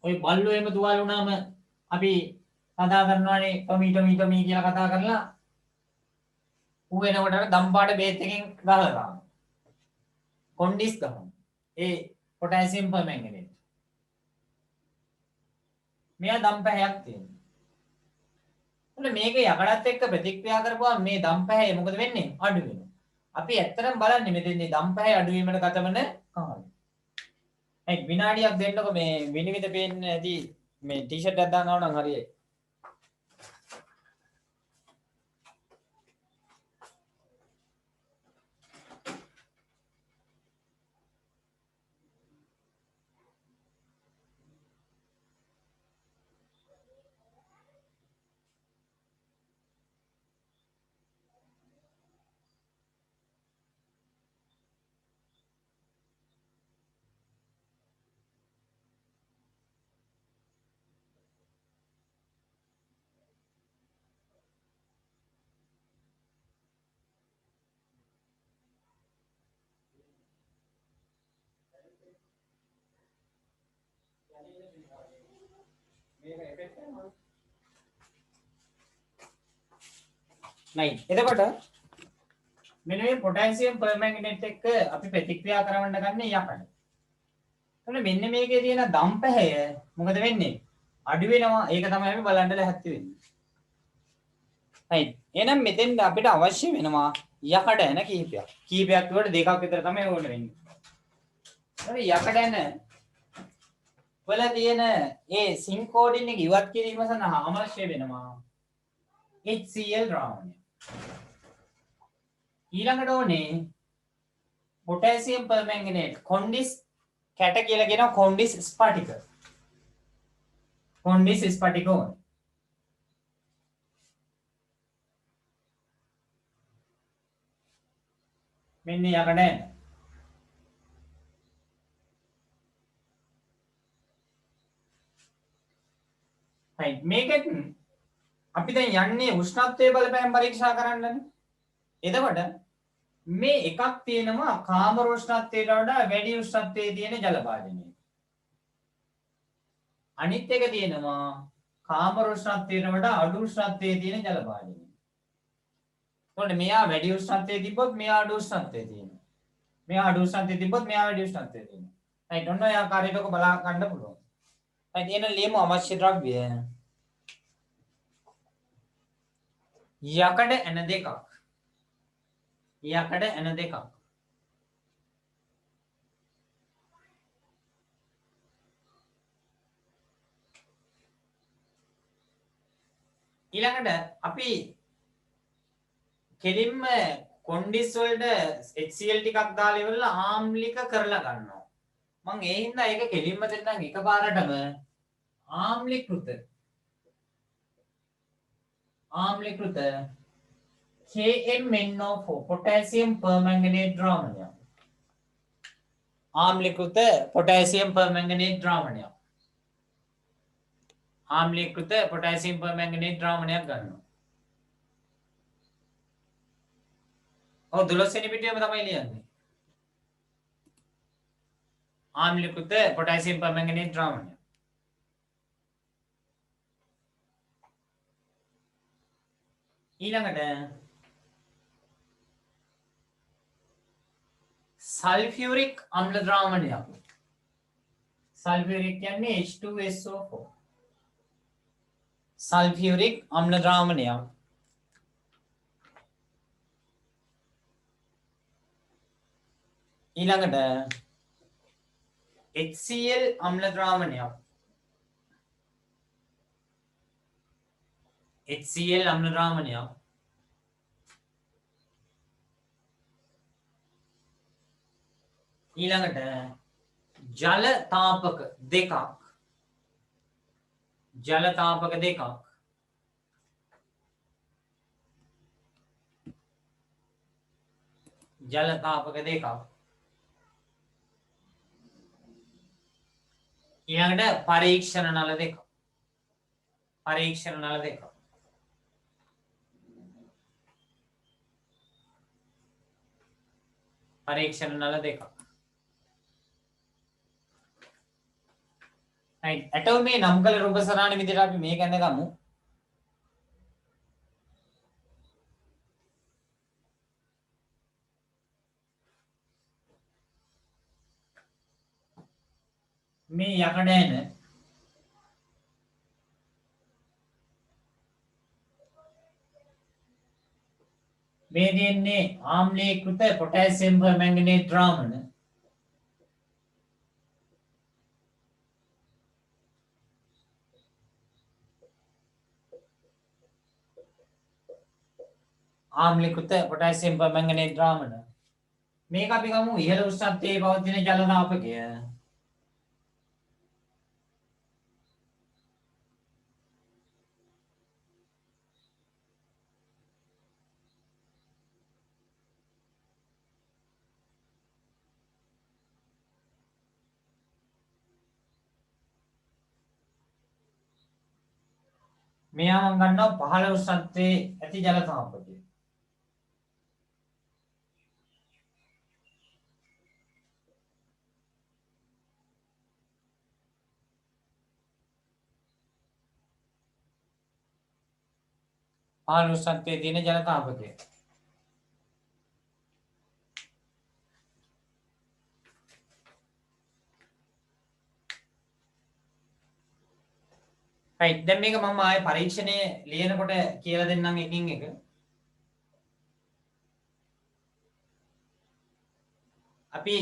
Speaker 1: ඔය බල්ලෝ එහෙම තුවාල වුණාම අපි කතා කරනවානේ ටොමී කියලා කතා කරලා ඌ එනකොට අර දම්පාට බේත් එකෙන් ගහලා දානවා. කොන්ඩිස් ගහනවා. ඒ පොටෑසියම් පර්මැංගනේට්. මෙයා දම්පැහැයක් තියෙනවා. එතන මේක යකඩත් එක්ක ප්‍රතික්‍රියා කරපුවා මේ දම්පැහැ මොකද වෙන්නේ? අඩු වෙනවා. අපි ඇත්තටම බලන්නේ මෙතෙන්දී දම්පැහැ අඩු වීමට ගත වන කාලය. ඒ විනාඩියක් දෙන්නකො මේ විනිවිද පේන්නේ නැති මේ ටී-ෂර්ට් එකක් දානවා නම් හරියයි. නයි. එතකොට මෙන්න මේ පොටෑසියම් පර්මැංගනේට් එක්ක අපි ප්‍රතික්‍රියා කරවන්න ගන්න යකඩ. එතකොට මෙන්න මේකේ තියෙන දම්පැහැය මොකද වෙන්නේ? අඩු වෙනවා. ඒක තමයි අපි බලන්න ලැහැත්ති වෙන්නේ. right. එහෙනම් මෙතෙන් අපිට අවශ්‍ය වෙනවා යකඩ එන කීපයක්. කීපයක් වලට දෙකක් විතර තමයි ඕන වෙන්නේ. හරි යකඩ එන වල තියෙන ඒ සිංක් කෝඩින් එක ඉවත් කිරීම සඳහා අවශ්‍ය වෙනවා HCl ද්‍රාවණය. ඊළඟට ඕනේ පොටෑසියම් පර්මැංගනේට් කොන්ඩිස් කැට කියලා කියනවා කොන්ඩිස් ස්ෆටික. කොන්ඩිස් ස්ෆටික ඕනේ. මෙන්න යකඩ එන. right මේකෙත් අපි දැන් යන්නේ උෂ්ණත්වයේ බලපෑම් පරීක්ෂා කරන්නනේ. එතකොට මේ එකක් තියෙනවා කාමර උෂ්ණත්වයට වඩා වැඩි උෂ්ණත්වයේ තියෙන ජල භාජනය. අනිත් එක තියෙනවා කාමර උෂ්ණත්වයට වඩා අඩු උෂ්ණත්වයේ තියෙන ජල භාජනය. එතකොට මෙයා වැඩි උෂ්ණත්වයේ තිබ්බොත් මෙයා අඩු උෂ්ණත්වයේ තියෙනවා. මෙයා අඩු උෂ්ණත්වයේ තිබ්බොත් මෙයා වැඩි උෂ්ණත්වයේ තියෙනවා. right ඔන්න ඔය ආකාරයට ඔක බලා ගන්න පුළුවන්. right එන ලියමු අවශ්‍ය ද්‍රව්‍ය යකඩ එන දෙකක්. යකඩ එන දෙකක්. ඊළඟට අපි කෙලින්ම කොන්ඩිස් වලට HCl ටිකක් දාලා ඉවරලා ආම්ලික කරලා ගන්නවා. මම ඒ හින්දා ඒක කෙලින්ම දෙන්නම් එකපාරටම ආම්ලීකృత KMnO4 potassium permanganate ද්‍රාවණය. ආම්ලීකృత potassium permanganate ද්‍රාවණය. ආම්ලීකృత potassium permanganate ද්‍රාවණයක් ගන්නවා. ඔව් 12 වෙනි පිටුවේම තමයි ලියන්නේ. ආම්ලීකృత potassium permanganate ද්‍රාවණය. ඊළඟට සල්ෆියුරික් අම්ල ද්‍රාවණයක්. සල්ෆියුරික් කියන්නේ H2SO4. සල්ෆියුරික් අම්ල ද්‍රාවණයක්. ඊළඟට HCl අම්ල ද්‍රාවණයක්. HCl අම්ල ද්‍රාවණයක්. ඊළඟට ජල තාපක දෙකක්. ජල තාපක දෙකක්. ජල තාපක දෙකක්. ඊළඟට පරීක්ෂණ නල දෙකක්. පරීක්ෂණ නල දෙකක්. පරීක්ෂණ නල දෙකක්. right ඇටෝම මේ නම් කළ රූප සරාණ විදිහට අපි මේ ගැන ගමු. මේ යකඩ එන මේ දෙන්නේ ආම්ලීකృత පොටෑසියම් පර්මැංගනේට් ද්‍රාවණ ආම්ලීකృత පොටෑසියම් පර්මැංගනේට් ද්‍රාවණ මේක අපි ගමු ඉහළ උෂ්ණත්වයේ පවතින ජල දාපකය. මෙයා මම ගන්නවා 15 උෂ්ණත්වයේ ඇති ජල දාපකය. ආලෝසත්වයේ තියෙන ජල තාපකය. right දැන් මේක මම ආයේ පරීක්ෂණයේ ලියනකොට කියලා දෙන්නම් එකින් එක. අපි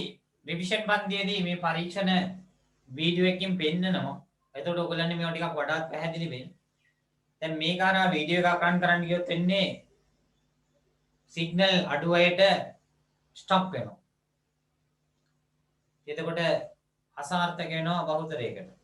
Speaker 1: රිවිෂන් පන්තියේදී මේ පරීක්ෂණ වීඩියෝ එකකින් පෙන්නනවා. එතකොට ඔයගොල්ලන්ට මේවා ටිකක් වඩාත් පැහැදිලි වෙයි. දැන් මේක අරා වීඩියෝ එකක් රන් කරන්න ගියොත් වෙන්නේ සිග්නල් අඩු අයට ස්ටොප් වෙනවා. එතකොට අසාර්ථක වෙනවා බහුතරයකට.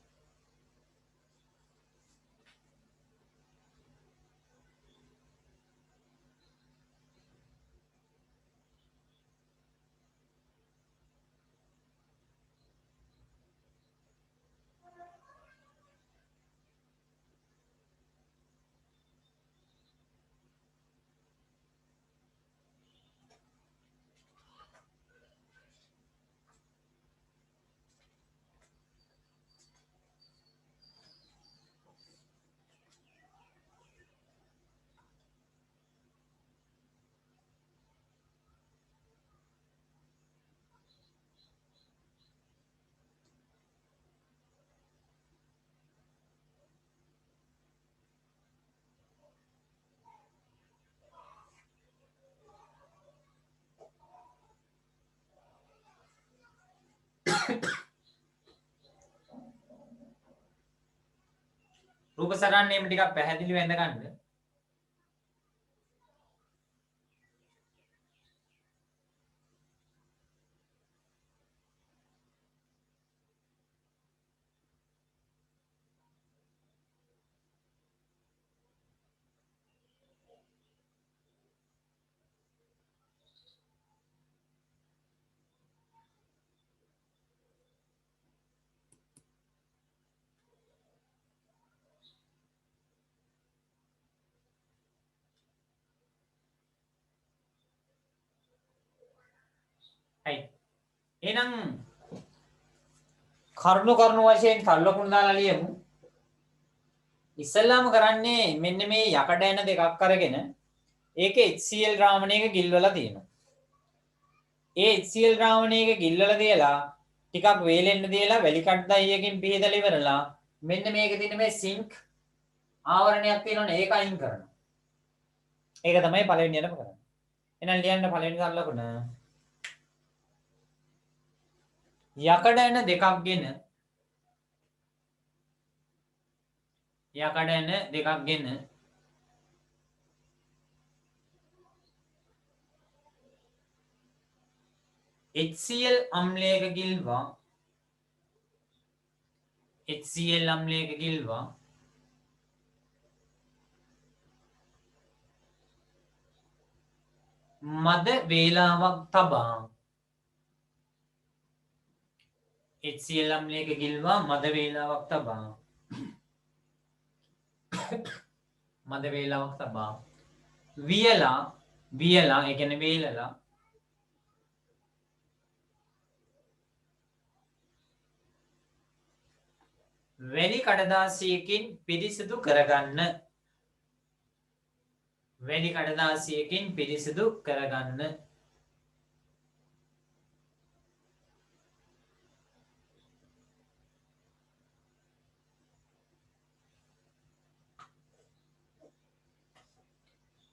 Speaker 1: රූප සටහන් නේම ටිකක් පැහැදිලිව ඇඳ ගන්න. right එහෙනම් කරුණු වශයෙන් තල්ලකුණු දාලා ලියමු. ඉස්සෙල්ලාම කරන්නේ මෙන්න මේ යකඩ ඇන දෙකක් අරගෙන ඒකේ HCl ද්‍රාවණයක ගිල්වලා තියෙනවා. ඒ HCl ද්‍රාවණයක ගිල්වලා තියලා ටිකක් වේලෙන්න තියලා වැලි කට්ටයියකින් පිහදලා ඉවරලා මෙන්න මේකේ තියෙන මේ සිංක් ආවරණයක් තියෙනවනේ ඒක අයින් කරනවා. ඒක තමයි පළවෙනියටම කරන්නේ. එහෙනම් ලියන්න පළවෙනි තල්ලකුණ යකඩ ඇන දෙකක් ගෙන HCl අම්ලයක ගිල්වා මද වේලාවක් තබා HCl අම්ලයක ගිල්වා මද වේලාවක් තබා වියලා ඒ කියන්නේ වේලලා වැලි කඩදාසියකින් පිරිසිදු කරගන්න.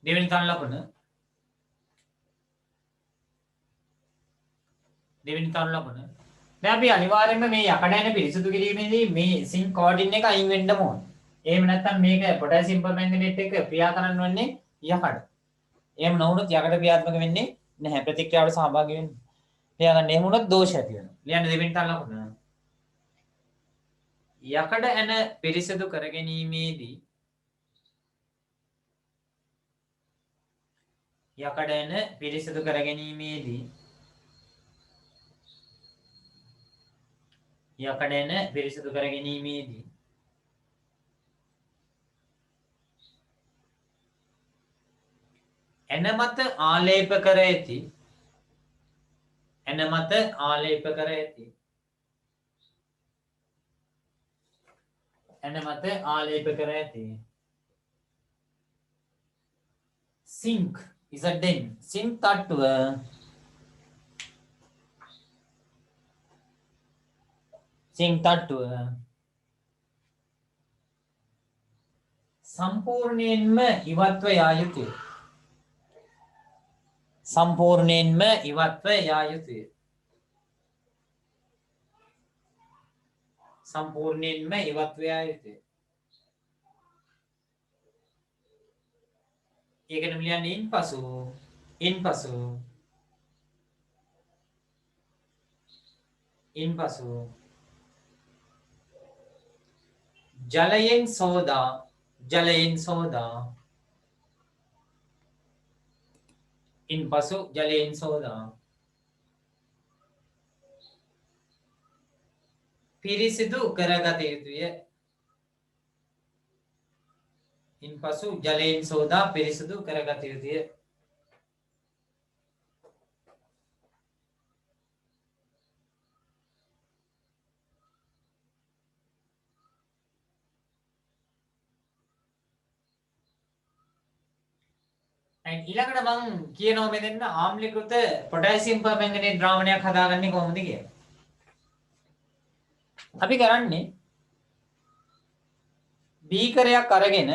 Speaker 1: දෙවෙනි තල්ලකුණ දෙවෙනි තරු ලකුණ. දැන් අපි අනිවාර්යයෙන්ම මේ යකඩ ඇන පිරිසිදු කිරීමේදී මේ සිංක් කෝඩින් එක අයින් වෙන්න ඕන. එහෙම නැත්නම් මේක පොටෑසියම් පර්මැංගනේට් එක ක්‍රියා කරන්න වෙන්නේ යකඩ. එහෙම නොවුනොත් යකඩ ක්‍රියාත්මක වෙන්නේ නැහැ. ප්‍රතික්‍රියාවට සහභාගී වෙන්නේ. ලියාගන්න එහෙම වුණොත් දෝෂ ඇති වෙනවා. ලියන්න දෙවෙනි තරු ලකුණ. යකඩ ඇන පිරිසිදු කර ගැනීමේදී යකඩ ඇන පිරිසිදු කර ගැනීමේදී යකඩ ඇන පිරිසිදු කර ගැනීමේදී ඇන මත ආලේප කර ඇති ඇන මත ආලේප කර ඇති ඇන මත ආලේප කර ඇති සිංක් ඉසඩෙන් සිංක් තට්ටුව සිංක් තට්ටුව සම්පූර්ණයෙන්ම ඉවත්ව යා යුතුය. සම්පූර්ණයෙන්ම ඉවත්ව යා යුතුය. සම්පූර්ණයෙන්ම ඉවත්ව යා යුතුය. ඒකටම ලියන්නේ ඉන්පසු ජලයෙන් සෝදා ඉන්පසු ජලයෙන් සෝදා පිරිසිදු කරගත යුතුය. ඉන්පසු ජලයෙන් සෝදා පිරිසිදු කරගත යුතුය. ඊළඟට මම කියනවා මෙතන ආම්ලීකృత පොටෑසියම් පර්මැංගනේට් ද්‍රාවණයක් හදාගන්නේ කොහොමද කියලා. අපි කරන්නේ බීකරයක් අරගෙන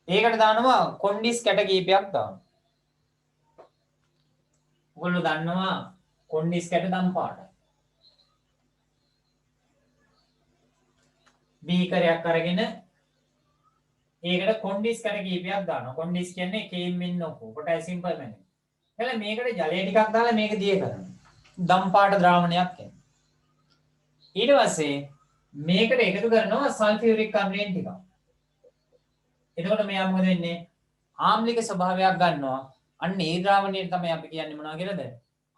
Speaker 1: ඒකට දානවා කොන්ඩිස් කැට කීපයක් දානවා. ඔයගොල්ලෝ දන්නවා කොන්ඩිස් කැට දම් පාටයි. බීකරයක් අරගෙන ඒකට කොන්ඩිස් කැට කීපයක් දානවා. කොන්ඩිස් කියන්නේ KMnO4 පොටෑසියම් පර්මැංගනේට්. එහෙනම් මේකට ජලය ටිකක් දාලා මේක දිය කරනවා. දම් පාට ද්‍රාවණයක් එනවා. ඊට පස්සේ මේකට එකතු කරනවා සල්ෆියුරික් අම්ලයෙන් ටිකක්. එතකොට මෙයා මොකද වෙන්නේ? ආම්ලික ස්වභාවයක් ගන්නවා. අන්න ඒ ද්‍රාවණය තමයි අපි කියන්නේ මොනවා කියලාද?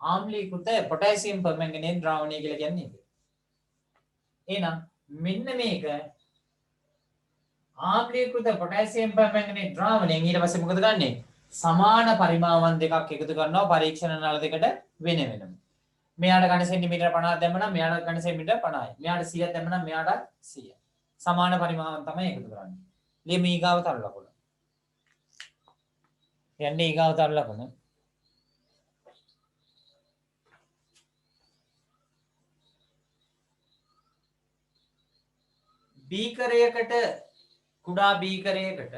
Speaker 1: ආම්ලීකృత පොටෑසියම් පර්මැංගනේට් ද්‍රාවණය කියලා කියන්නේ. එහෙනම් මෙන්න මේක ආම්ලීකృత පොටෑසියම් පර්මැංගනේට් ද්‍රාවණයෙන් ඊට පස්සේ මොකද ගන්නෙ? සමාන පරිමාවන් දෙකක් එකතු කරනවා පරීක්ෂණ නල දෙකට වෙන වෙනම. මෙයාට ගන්න සෙන්ටිමීටර 50ක් දැම්මනම් මෙයාට ගන්න සෙන්ටිමීටර 50යි. මෙයාට 100ක් දැම්මනම් මෙයාට 100යි. සමාන පරිමාවන් තමයි එකතු කරන්නේ. ලියමු ඊගාව තරු ලකුණ. යන්නේ ඊගාව තරු ලකුණ. බීකරයකට කුඩා බීකරයකට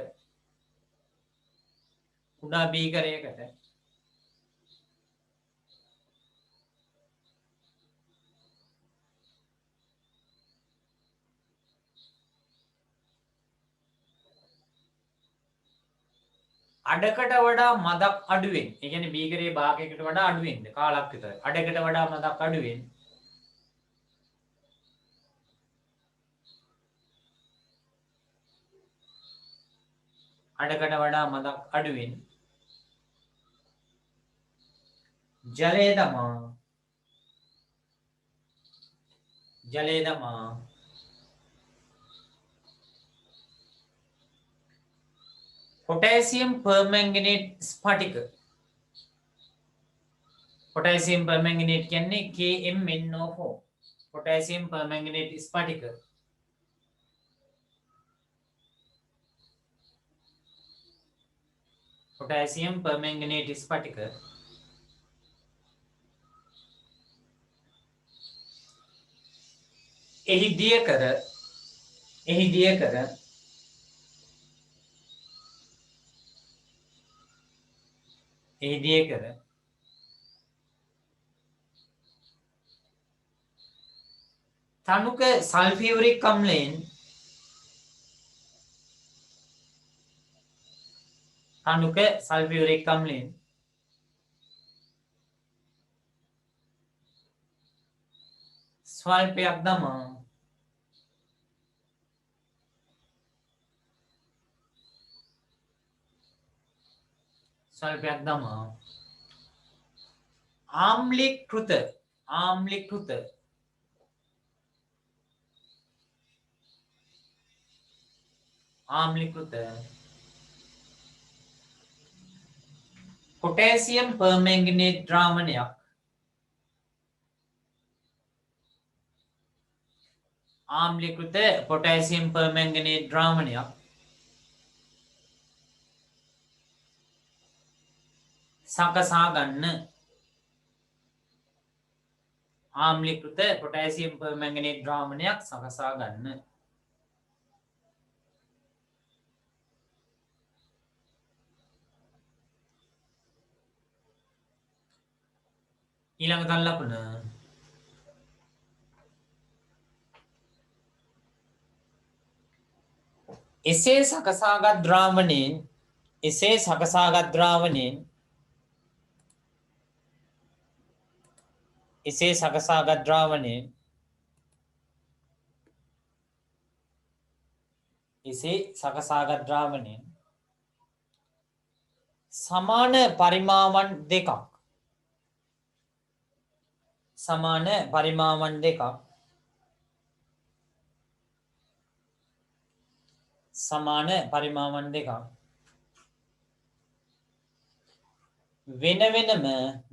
Speaker 1: අඩකට වඩා මදක් අඩුවෙන්, ඒ කියන්නේ බීකරයේ භාගයකට වඩා අඩුවෙන්ද කාලක් විතර අඩකට වඩා මදක් අඩුවෙන් අඩකට වඩා මදක් අඩුවෙන් ජලය දමා පොටෑසියම් පර්මැංගනේට් ස්ෆටික පොටෑසියම් පර්මැංගනේට් කියන්නේ KMnO4 පොටෑසියම් පර්මැංගනේට් ස්ෆටික पोटेशियम परमैंगनेट स्फटिक එහි දිය කර තනුක සල්ෆියුරික් අම්ලයෙන් තනුක සල්ෆියුරික් අම්ලයෙන් ස්වල්පයක් දමා ස්වල්පයක් දමා ආම්ලිකෘත පොටෑසියම් පර්මැංගනේට් ද්‍රාවණයක් ආම්ලිකෘත පොටෑසියම් පර්මැංගනේට් ද්‍රාවණයක් සකසා ගන්න ආම්ලිකෘත පොටෑසියම් පර්මැංගනේට් ද්‍රාවණයක් සකසා ගන්න ඊළඟ තල්ලකුණ එසේ සකසාගත් ද්‍රාවණයෙන් සමාන පරිමාවන් දෙකක්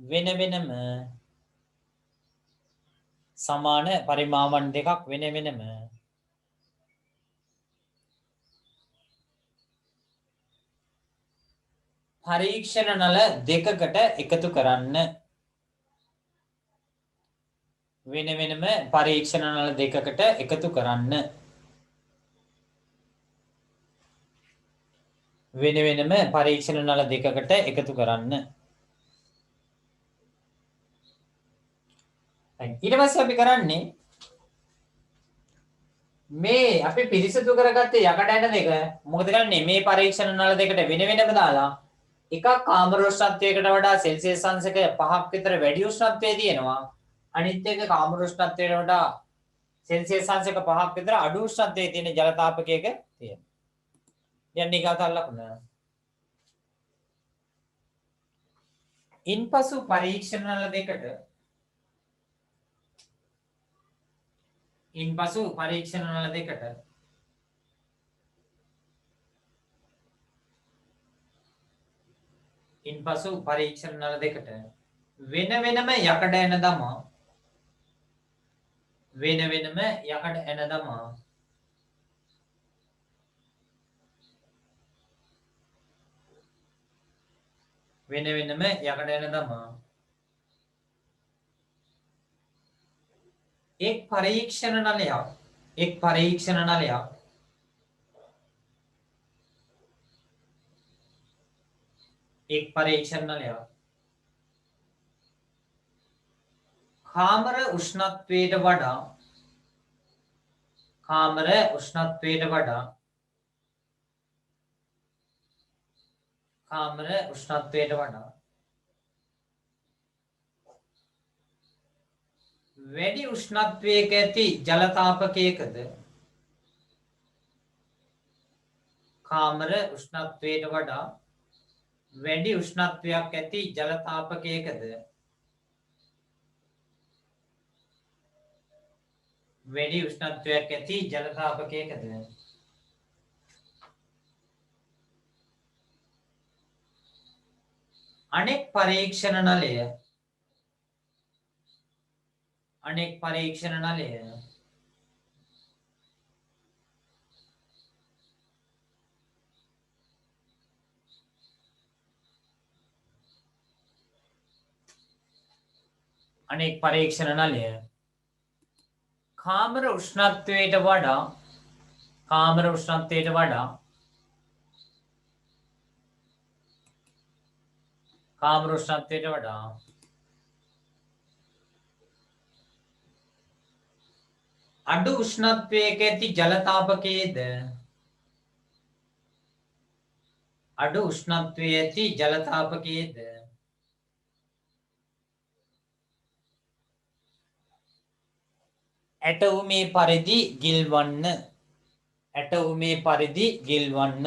Speaker 1: වෙන වෙනම සමාන පරිමාවන් දෙකක් වෙන වෙනම පරීක්ෂණ නල දෙකකට එකතු කරන්න වෙන වෙනම පරීක්ෂණ නල දෙකකට එකතු කරන්න වෙන වෙනම පරීක්ෂණ නල දෙකකට එකතු කරන්න ඊට පස්සේ අපි කරන්නේ මේ අපි පිරිසිදු කරගත්තේ යකඩ ඇන දෙක මොකද කරන්නේ මේ පරීක්ෂණ නල දෙකට වෙන වෙනම දාලා එකක් කාමර උෂ්ණත්වයකට වඩා සෙල්සියස් අංශක 5ක් විතර වැඩි උෂ්ණත්වයේ තියෙනවා අනිත් එක කාමර උෂ්ණත්වයට වඩා සෙල්සියස් අංශක 5ක් විතර අඩු උෂ්ණත්වයේ තියෙන ජල තාපකයක තියෙනවා. යන්නේ ගාතල් ලකුණ. ඉන්පසු පරීක්ෂණ නල දෙකට වෙන වෙනම යකඩ ඇන දමා එක් පරීක්ෂණ නලයක් කාමර උෂ්ණත්වයට වඩා වැඩි උෂ්ණත්වයක ඇති ජල තාපකයකද කාමර උෂ්ණත්වයට වඩා වැඩි උෂ්ණත්වයක් ඇති ජල තාපකයකද අනෙක් පරීක්ෂණ නලය කාමර උෂ්ණත්වයට වඩා අඩු උෂ්ණත්වයක ඇති ජල තාපකයේද අඩු උෂ්ණත්වයේ ඇති ජල තාපකයේද ඇටවුමේ පරිදි ගිල්වන්න ඇටවුමේ පරිදි ගිල්වන්න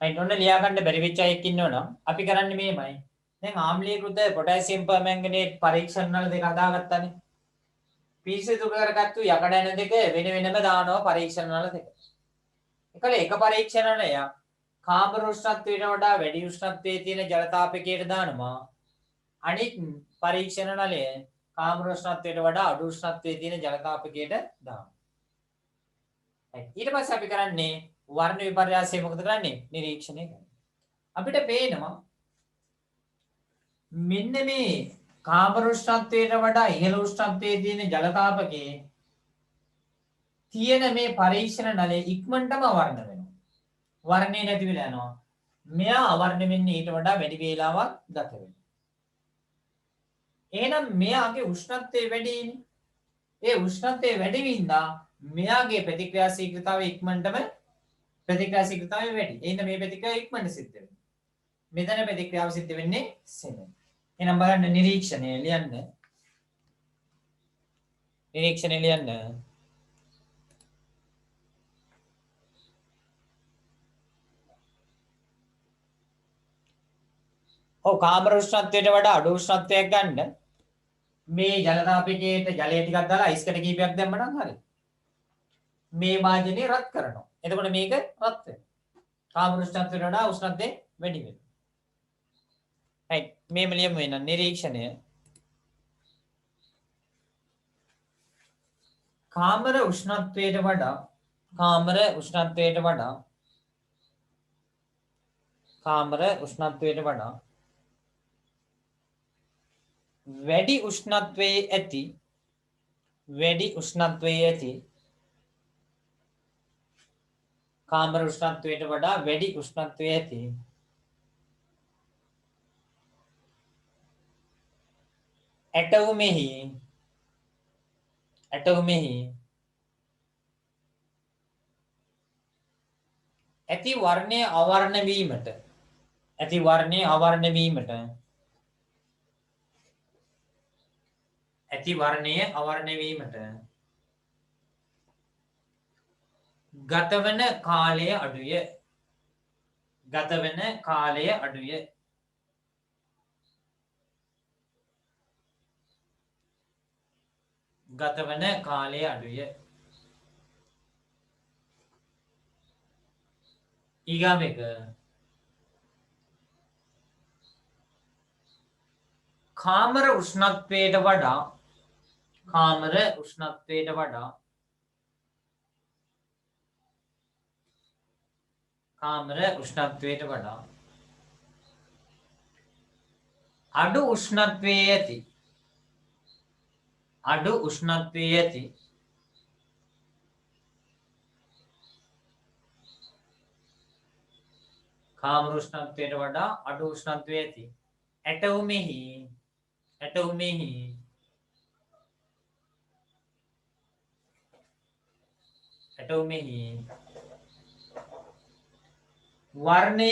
Speaker 1: අයින් ඔන්න ලියා ගන්න බැරි වෙච්ච අයෙක් ඉන්නවනම් අපි කරන්නේ මේමයි දැන් ආම්ලීකృత පොටෑසියම් පර්මැංගනේට් පරීක්ෂණ වල දෙක හදාගත්තානේ පිරිසිදු කරගත්තු යකඩ ඇන දෙක වෙන වෙනම දානවා පරීක්ෂණ වල දෙක එකල එක පරීක්ෂණවල යා කාමර උෂ්ණත්වයට වඩා වැඩි උෂ්ණත්වයේ තියෙන ජල තාපකයට දානවා අනිත් පරීක්ෂණ වල කාමර උෂ්ණත්වයට වඩා අඩු උෂ්ණත්වයේ තියෙන ජල තාපකයට දානවා ඊට පස්සේ අපි කරන්නේ වර්ණ විපර්යාසය මොකද කරන්නේ නිරීක්ෂණය කරනවා අපිට පේනවා මෙන්න මේ කාමර උෂ්ණත්වයට වඩා ඉහළ උෂ්ණත්වයේ තියෙන ජල තාපකයේ තියෙන මේ පරීක්ෂණ නලය ඉක්මනටම අවර්ණ වෙනවා වර්ණේ නැති වෙලා යනවා මෙයා අවර්ණ වෙන්නේ ඊට වඩා වැඩි වේලාවක් ගත වෙනවා එහෙනම් මෙයාගේ උෂ්ණත්වය වැඩිනේ ඒ උෂ්ණත්වය වැඩි වින්දා මෙයාගේ ප්‍රතික්‍රියා ශීඝ්‍රතාවය ඉක්මනටම ප්‍රතික්‍රියා ශීඝ්‍රතාවය වැඩි. එහෙනම් මේ ප්‍රතික්‍රියාව ඉක්මනට සිද්ධ වෙනවා. මෙතන ප්‍රතික්‍රියාව සිද්ධ වෙන්නේ සෙමෙන්. එහෙනම් බලන්න නිරීක්ෂණය ලියන්න. නිරීක්ෂණය ලියන්න. ඔව් කාමර උෂ්ණත්වයට වඩා අඩු උෂ්ණත්වයක් ගන්න මේ ජල තාපකයේට ජලය ටිකක් දාලා අයිස්කට කීපයක් දැම්ම නම් හරි. මේ වාජනේ රත් කරනවා. එතකොට මේක රත් වෙනවා. කාමර උෂ්ණත්වයට වඩා උෂ්ණත්වය වැඩි වෙනවා. right මේම ලියමු වෙන නිරීක්ෂණය කාමර උෂ්ණත්වයට වඩා කාමර උෂ්ණත්වයට වඩා වැඩි උෂ්ණත්වයේ ඇති කාමර උෂ්ණත්වයට වඩා වැඩි උෂ්ණත්වයේ ඇති ඇටවුමෙහි ඇති වර්ණය අවර්ණ වීමට ගතවන කාලය අඩුය. ඊගාව එක කාමර උෂ්ණත්වයට වඩා අඩු උෂ්ණත්වයේ ඇති කාමර උෂ්ණත්වයට වඩා අඩු උෂ්ණත්වයේ ඇති ඇටවුමෙහි වර්ණය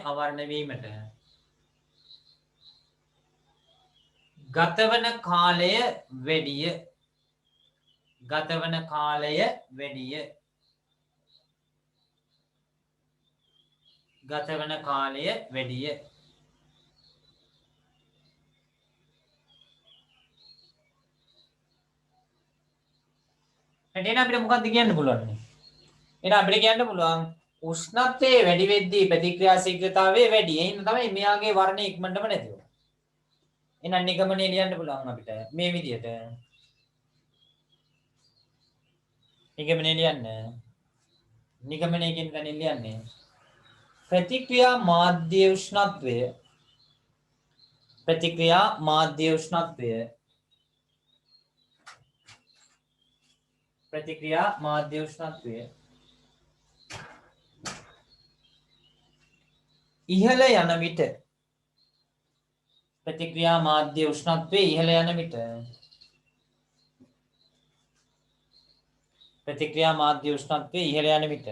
Speaker 1: අවර්ණ වීමට ගතවන කාලය වැඩිය. එහෙනම් අපිට මොකක්ද කියන්න පුළුවන්? එහෙනම් අපිට කියන්න පුළුවන් උෂ්ණත්වයේ වැඩි වෙද්දී ප්‍රතික්‍රියා ශීඝ්‍රතාවය වැඩි. එහෙනම් තමයි මෙයාගේ වර්ණය ඉක්මනටම නැති වෙන්නේ. එහෙනම් නිගමනය ලියන්න පුළුවන් අපිට මේ විදිහට. නිගමනය කියන තැනින් ලියන්නේ ප්‍රතික්‍රියා මාධ්‍ය උෂ්ණත්වය ප්‍රතික්‍රියා මාධ්‍ය උෂ්ණත්වය ඉහළ යන විට ප්‍රතික්‍රියා මාධ්‍ය උෂ්ණත්වය ඉහළ යන විට ප්‍රතික්‍රියා මාධ්‍ය උෂ්ණත්වය ඉහළ යන විට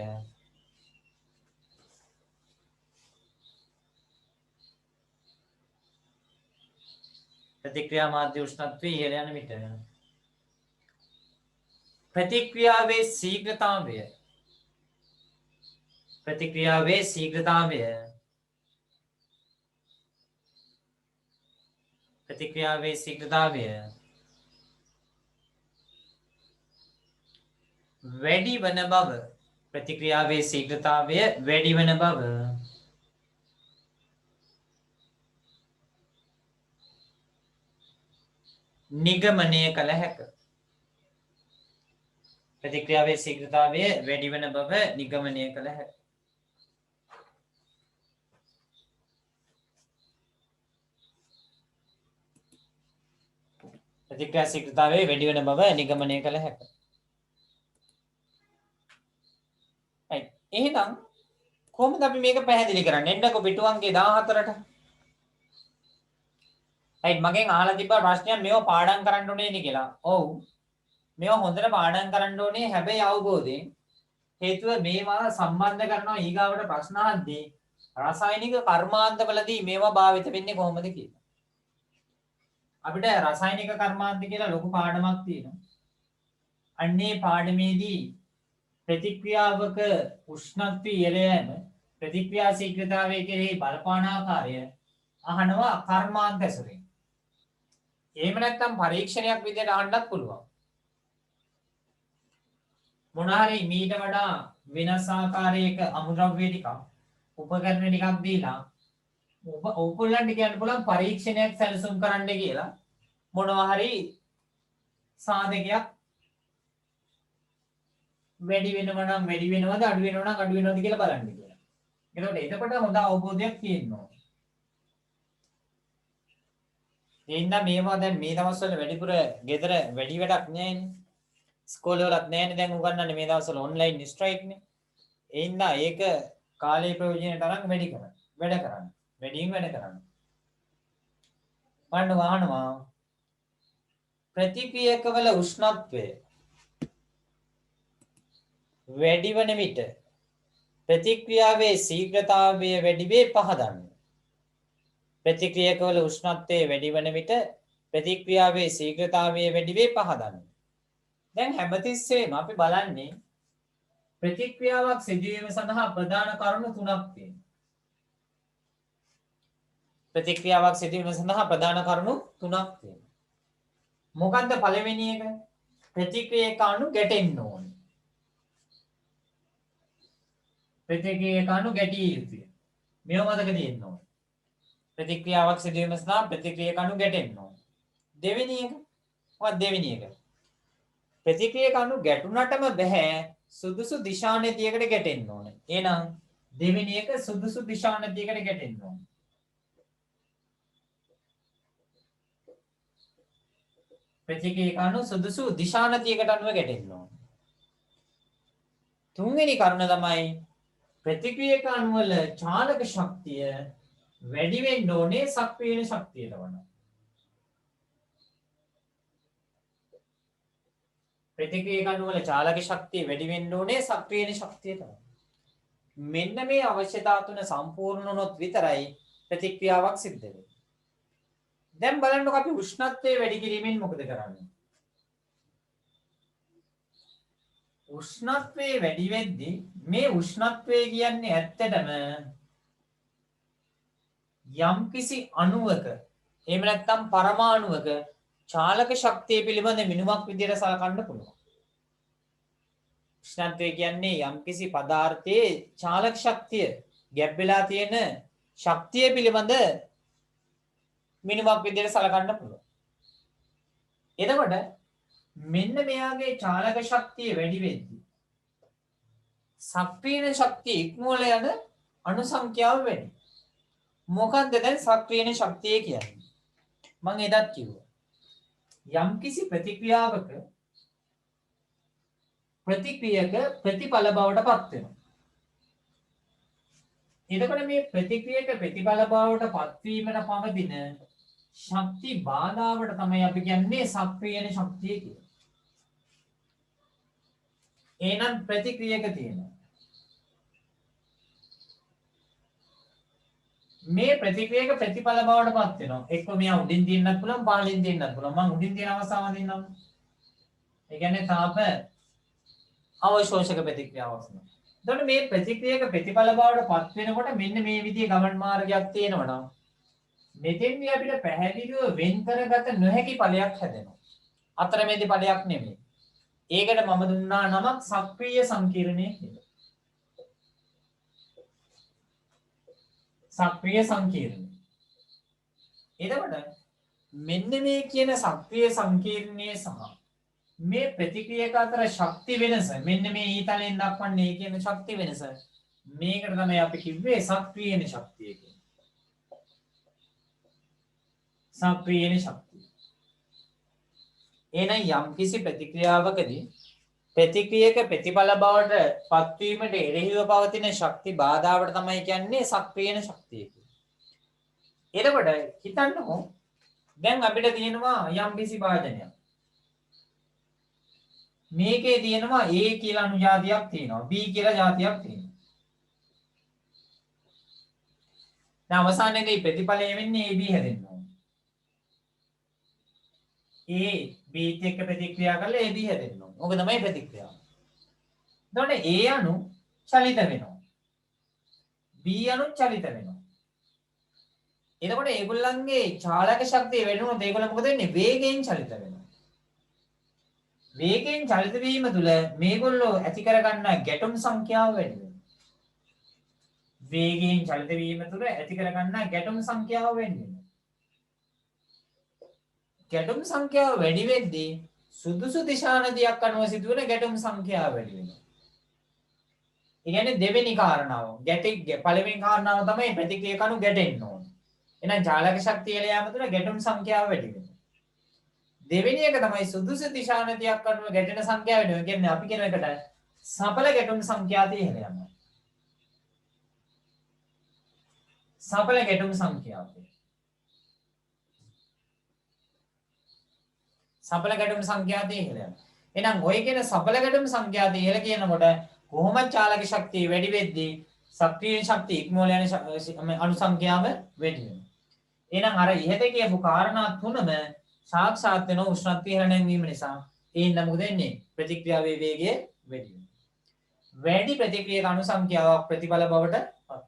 Speaker 1: ප්‍රතික්‍රියා මාධ්‍ය උෂ්ණත්වය ඉහළ යන විට ප්‍රතික්‍රියාවේ ශීඝ්‍රතාවය ප්‍රතික්‍රියාවේ ශීඝ්‍රතාවය ප්‍රතික්‍රියාවේ ශීඝ්‍රතාවය වැඩි වන බව ප්‍රතික්‍රියාවේ ශීඝ්‍රතාවය වැඩි වන බව නිගමනය කළ හැක ප්‍රතික්‍රියාවේ ශීඝ්‍රතාවය වැඩි වන බව නිගමනය කළ හැක ප්‍රතික්‍රියා ශීඝ්‍රතාවය වැඩි වන බව නිගමනය කළ හැක එහෙනම් කොහොමද අපි මේක පැහැදිලි කරන්නේ? එන්නකො පිටු අංකේ 14ට. right මගෙන් අහලා තිබ්බා ප්‍රශ්නයක් මේව පාඩම් කරන්න ඕනේ නේ කියලා. ඔව්. මේව හොඳට පාඩම් කරන්න ඕනේ හැබැයි අවබෝධයෙන්. හේතුව මේවා සම්බන්ධ කරනවා ඊගාවට ප්‍රශ්න අහද්දී රසායනික කර්මාන්තවලදී මේවා භාවිත වෙන්නේ කොහොමද කියලා. අපිට රසායනික කර්මාන්ත කියලා ලොකු පාඩමක් තියෙනවා. අන්නේ පාඩමේදී ප්‍රතික්‍රියාවක උෂ්ණත්වය ඉහළ යෑම ප්‍රතික්‍රියා ශීඝ්‍රතාවය කෙරෙහි බලපාන ආකාරය අහනවා කර්මාන්ත ඇසුරින්. එහෙම නැත්නම් පරීක්ෂණයක් විදිහට අහන්නත් පුළුවන්. මොනාරි මීට වඩා වෙනස් ආකාරයක අමුද්‍රව්‍ය ටිකක් උපකරණ ටිකක් දීලා ඔයගොල්ලන්ට කියන්න පුළුවන් පරීක්ෂණයක් සැලසුම් කරන්න කියලා මොනවා හරි සාධකයක් වැඩි වෙනවා නම් වැඩි වෙනවද අඩු වෙනවා නම් අඩු වෙනවද කියලා බලන්න කියලා. එතකොට හොඳ අවබෝධයක් තියෙනවා. එන්න මේවා දැන් මේ දවස්වල වැඩිපුර ගෙදර වැඩි වැඩක් නැහැනේ. ඉස්කෝලේ වලත් නැහැනේ දැන් උගන්වන්නේ මේ දවස්වල ඔන්ලයින් ස්ට්‍රයික් නේ. එන්න ඒක කාලේ ප්‍රයෝජනයට අරන් වැඩ කරන්න. වැඩියෙන් වැඩ කරන්න. බලන්න වහනවා ප්‍රතික්‍රියකවල උෂ්ණත්වය වැඩි වන විට ප්‍රතික්‍රියාවේ ශීඝ්‍රතාවය වැඩි වේ පහදන්න. ප්‍රතික්‍රියකවල උෂ්ණත්වය වැඩි වන විට ප්‍රතික්‍රියාවේ ශීඝ්‍රතාවය වැඩි වේ පහදන්න. දැන් හැමතිස්සෙම අපි බලන්නේ ප්‍රතික්‍රියාවක් සිදුවීම සඳහා ප්‍රධාන කරුණු තුනක් තියෙනවා. ප්‍රතික්‍රියාවක් සිදුවීම සඳහා ප්‍රධාන කරුණු තුනක් තියෙනවා. මොකක්ද පළවෙනි එක? ප්‍රතික්‍රියක අණු ගැටෙන්න ඕනේ. ප්‍රතික්‍රියක අණු ගැටිය යුතුය. මේව මතක තියෙන්න ඕනේ. ප්‍රතික්‍රියාවක් සිදුවීම සඳහා ප්‍රතික්‍රියක අණු ගැටෙන්න ඕනේ. දෙවෙනි එක. මොකක්ද දෙවෙනි එක? ප්‍රතික්‍රියක අණු ගැටුණටම බෑ සුදුසු දිශානතියකට ගැටෙන්න ඕනේ. එහෙනම් දෙවෙනි එක සුදුසු දිශානතියකට ගැටෙන්න ඕනේ. ප්‍රතික්‍රියක අණු සුදුසු දිශානතියකට අනුව ගැටෙන්න ඕනේ. තුන්වෙනි කරුණ තමයි ප්‍රතික්‍රියක අණු වල චාලක ශක්තිය වැඩි වෙන්න ඕනේ සක්‍රීය ශක්තියට වඩා. ප්‍රතික්‍රියක අණු වල චාලක ශක්තිය වැඩි වෙන්න ඕනේ සක්‍රීය ශක්තියට වඩා. මෙන්න මේ අවශ්‍යතා තුන සම්පූර්ණ වුණොත් විතරයි ප්‍රතික්‍රියාවක් සිද්ධ වෙන්නේ. දැන් බලන්නකො අපි උෂ්ණත්වය වැඩි කිරීමෙන් මොකද කරන්නේ? උෂ්ණත්වය වැඩි වෙද්දී මේ උෂ්ණත්වය කියන්නේ ඇත්තටම යම්කිසි අණුවක එහෙම නැත්නම් පරමාණුවක චාලක ශක්තිය පිළිබඳ මිනුමක් විදිහට සලකන්න පුළුවන්. උෂ්ණත්වය කියන්නේ යම්කිසි පදාර්ථයේ චාලක ශක්තිය ගැබ් වෙලා තියෙන ශක්තිය පිළිබඳ මිනුමක් විදිහට සලකන්න පුළුවන්. එතකොට මෙන්න මෙයාගේ චාලක ශක්තිය වැඩි වෙද්දී සක්‍රීය ශක්තිය ඉක්මවල යන අණු සංඛ්‍යාව වැඩි. මොකක්ද දැන් සක්‍රීය ශක්තිය කියන්නේ? මම එදත් කිව්වා. යම්කිසි ප්‍රතික්‍රියාවක ප්‍රතික්‍රියක ප්‍රතිඵල බවට පත් වෙනවා. එතකොට මේ ප්‍රතික්‍රියක ප්‍රතිඵල බවට පත්වීමට පවතින ශක්ති බාධාවට තමයි අපි කියන්නේ සක්‍රියන ශක්තිය කියලා. එහෙනම් ප්‍රතික්‍රියක තියෙනවා. මේ ප්‍රතික්‍රියක ප්‍රතිඵල බවට පත් වෙනවා. එක්ක මෙයා උඩින් තියෙන්නත් පුළුවන්, පහළින් තියෙන්නත් පුළුවන්. මම උඩින් තියෙන අවස්ථාව දෙන්නම්. ඒ කියන්නේ තාප අවශෝෂක ප්‍රතික්‍රියාවක් වෙනවා. එතකොට මේ ප්‍රතික්‍රියක ප්‍රතිඵල බවට පත් වෙනකොට මෙන්න මේ විදිහේ ගමන් මාර්ගයක් තියෙනවා නම් මෙතෙන්දී අපිට පැහැදිලිව වෙන් කරගත නොහැකි ඵලයක් හැදෙනවා. අතරමැදි ඵලයක් නෙමෙයි. ඒකට මම දුන්නා නමක් සක්‍රීය සංකීර්ණය කියලා. සක්‍රීය සංකීර්ණය. එතකොට මෙන්න මේ කියන සක්‍රීය සංකීර්ණයේ සහ මේ ප්‍රතික්‍රියක අතර ශක්ති වෙනස මෙන්න මේ ඊතලෙන් දක්වන්නේ කියන ශක්ති වෙනස මේකට තමයි අපි කිව්වේ සක්‍රීයන ශක්තිය කියලා. සක්‍රීයන ශක්තිය. එහෙනම් යම්කිසි ප්‍රතික්‍රියාවකදී ප්‍රතික්‍රියක ප්‍රතිඵල බවට පත්වීමට එරෙහිව පවතින ශක්ති බාධාවට තමයි කියන්නේ සක්‍රීයන ශක්තිය කියලා. එතකොට හිතන්නකෝ දැන් අපිට තියෙනවා යම්කිසි භාජනයක්. මේකේ තියෙනවා A කියලා අනුජාතියක් තියෙනවා B කියලා ජාතියක් තියෙනවා. දැන් අවසානයේදී ප්‍රතිඵලය වෙන්නේ AB හැදෙන්න ඕනේ. A B එක්ක ප්‍රතික්‍රියා කරලා AB හැදෙන්න ඕනේ. ඕක තමයි ප්‍රතික්‍රියාව. එතකොට A අණු චලිත වෙනවා. B අණු චලිත වෙනවා. එතකොට ඒගොල්ලන්ගේ චාලක ශක්තිය වැඩි වුණොත් ඒගොල්ලෝ මොකද වෙන්නේ? වේගයෙන් චලිත වෙනවා. වේගයෙන් චලිත වීම තුළ මේගොල්ලෝ ඇති කරගන්න ගැටුම් සංඛ්‍යාව වැඩි වෙනවා. වේගයෙන් චලිත වීම තුළ ඇති කරගන්න ගැටුම් සංඛ්‍යාව වැඩි වෙනවා. ගැටුම් සංඛ්‍යාව වැඩි වෙද්දී සුදුසු දිශානදියක් අනුව සිදුවන ගැටුම් සංඛ්‍යාව වැඩි වෙනවා. ඒ කියන්නේ දෙවෙනි කාරණාව. පළවෙනි කාරණාව තමයි ප්‍රතික්‍රියක අණු ගැටෙන්න ඕන. එහෙනම් චාලක ශක්තිය එළ යාම තුළ ගැටුම් සංඛ්‍යාව වැඩි වෙනවා. දෙවෙනි එක තමයි සුදුසු දිශානතියක් අනුව ගැටෙන සංඛ්‍යාව වෙනවා. කියන්නේ අපි කියන එකට සඵල ගැටුම් සංඛ්‍යාව තියෙන යනවා. සඵල ගැටුම් සංඛ්‍යාව. සඵල ගැටුම් සංඛ්‍යාව තියෙන යනවා. එහෙනම් ඔය කියන සඵල ගැටුම් සංඛ්‍යාව තියෙන කියනකොට කොහොමද චාලක ශක්තිය වැඩි වෙද්දී සක්‍රීය ශක්තිය ඉක්මවල යන අණු සංඛ්‍යාව වැඩි වෙනවා. එහෙනම් අර ඉහත කියපු කාරණා තුනම සාක්ෂාත් වෙන උෂ්ණත්වය හැලෙන වීම නිසා ඒන්න මොකද වෙන්නේ? ප්‍රතික්‍රියාවේ වේගය වැඩි වෙනවා. වැඩි ප්‍රතික්‍රියක අණු සංඛ්‍යාවක් ප්‍රතිඵල බවට පත් වෙනවා.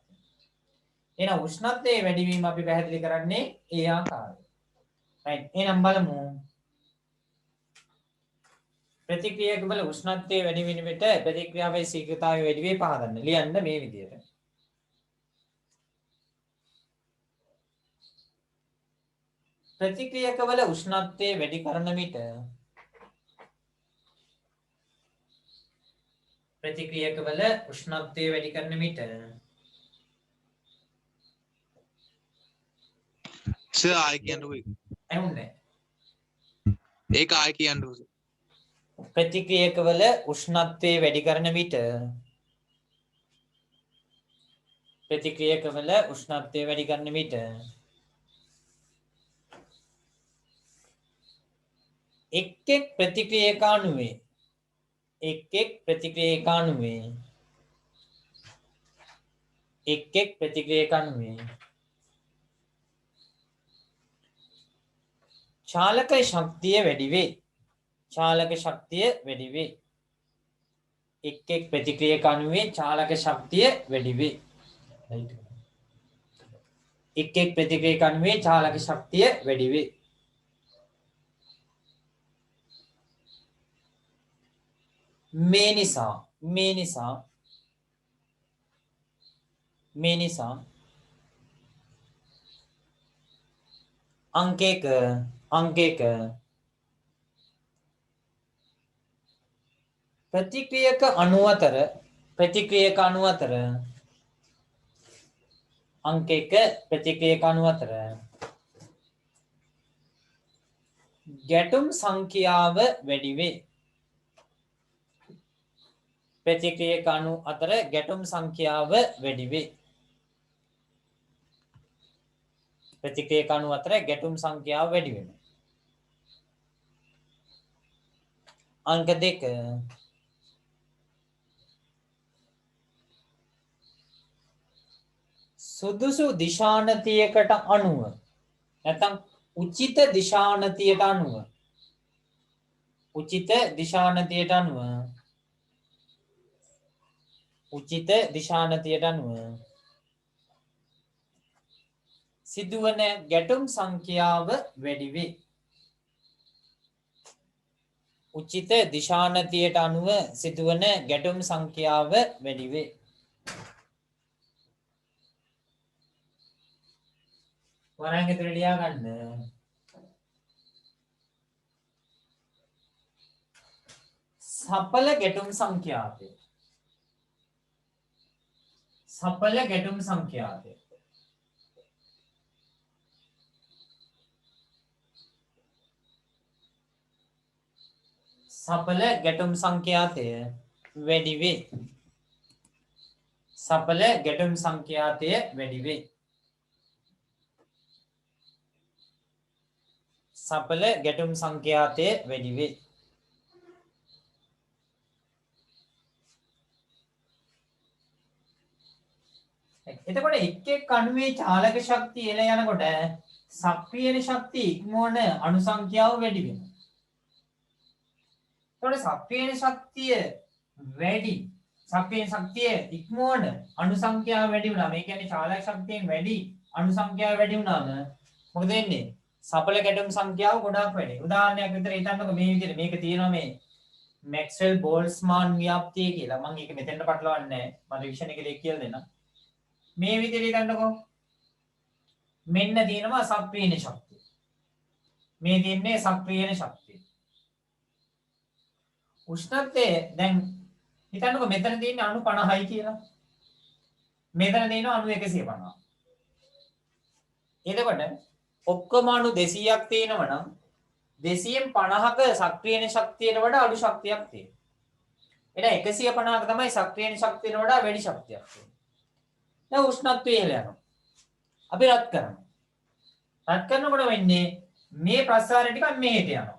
Speaker 1: එහෙනම් උෂ්ණත්වයේ වැඩි වීම අපි පැහැදිලි කරන්නේ ඒ ආකාරයෙන්. right. එහෙනම් බලමු. ප්‍රතික්‍රියක වල උෂ්ණත්වයේ වැඩි වෙන විට ප්‍රතික්‍රියාවේ ශීඝ්‍රතාවය වැඩි වේ පහදන්න. ලියන්න මේ විදිහට. ප්‍රතික්‍රියක වල උෂ්ණත්වය වැඩි කරන විට
Speaker 3: සර් ආයි කියන්නකෝ ඒක.
Speaker 1: ඇහුන්නේ
Speaker 3: ඒක ආයි කියන්නකෝ සර්.
Speaker 1: ප්‍රතික්‍රියක වල උෂ්ණත්වය වැඩි කරන විට එක් එක් ප්‍රතික්‍රියකාණුවේ චාලක ශක්තිය වැඩි වේ. එක් එක් ප්‍රතික්‍රියකාණුවේ චාලක ශක්තිය වැඩි වේ. එක් එක් ප්‍රතික්‍රියකාණුවේ චාලක ශක්තිය වැඩි වේ. මේ නිසා අංකයක ප්‍රතික්‍රියක අණු අතර ගැටුම් සංඛ්‍යාව වැඩි වේ. ප්‍රතික්‍රියක අණු අතර ගැටුම් සංඛ්‍යාව වැඩි වේ. ප්‍රතික්‍රියක අණු අතර ගැටුම් සංඛ්‍යාව වැඩි වෙනවා. අංක 2 සුදුසු දිශානතියකට අනුව නැත්නම් උචිත දිශානතියට අනුව උචිත දිශානතියට අනුව සිදුවන ගැටුම් සංඛ්‍යාව වැඩි වේ. උචිත දිශානතියට අනුව සිදුවන ගැටුම් සංඛ්‍යාව වැඩි වේ. වරන් ඇතුළේ ලියා ගන්න. සඵල ගැටුම් සංඛ්‍යාතය. සඵල ගැටුම් සංඛ්‍යාතය. සඵල ගැටුම් සංඛ්‍යාතය වැඩි වේ. සඵල ගැටුම් සංඛ්‍යාතය වැඩි වේ. සඵල ගැටුම් සංඛ්‍යාතය වැඩි වේ. එතකොට එක් එක් අණුවේ චාලක ශක්තිය එළ යනකොට සක්‍රියන ශක්තිය ඉක්මවන අණු සංඛ්‍යාව වැඩි වෙනවා. එතකොට සක්‍රියන ශක්තිය වැඩි සක්‍රියන ශක්තිය ඉක්මවන අණු සංඛ්‍යාව වැඩි වුණා. මේ කියන්නේ චාලක ශක්තියෙන් වැඩි අණු සංඛ්‍යාව වැඩි වුණාම මොකද වෙන්නේ? සඵල ගැටුම් සංඛ්‍යාව ගොඩාක් වැඩි. උදාහරණයක් විතර හිතන්නකෝ මේ විදිහට මේක තියෙනවා මේ මැක්ස්වෙල් බෝල්ට්ස්මාන් ව්‍යාප්තිය කියලා. මම ඒක මෙතෙන්ට පටලවන්නේ නැහැ. මම රිවිෂන් එකේදී කියලා දෙන්නම්. මේ විදිහට හිතන්නකෝ. මෙන්න තියෙනවා සක්‍රියන ශක්තිය. මේ තියෙන්නේ සක්‍රියන ශක්තිය. උෂ්ණත්වය දැන් හිතන්නකෝ මෙතන තියෙන්නේ අණු 50යි කියලා. මෙතන තියෙනවා අණු 150. එතකොට ඔක්කොම අණු 200ක් තියෙනවා නම් 250ක සක්‍රියන ශක්තියට වඩා අඩු ශක්තියක් තියෙනවා. එහෙනම් 150ක තමයි සක්‍රියන ශක්තියට වඩා වැඩි ශක්තියක් තියෙන්නේ. දැන් උෂ්ණත්වය ඉහළ යනවා. අපි රත් කරනවා. රත් කරනකොට වෙන්නේ මේ ප්‍රසාරය ටිකක් මෙහෙට යනවා.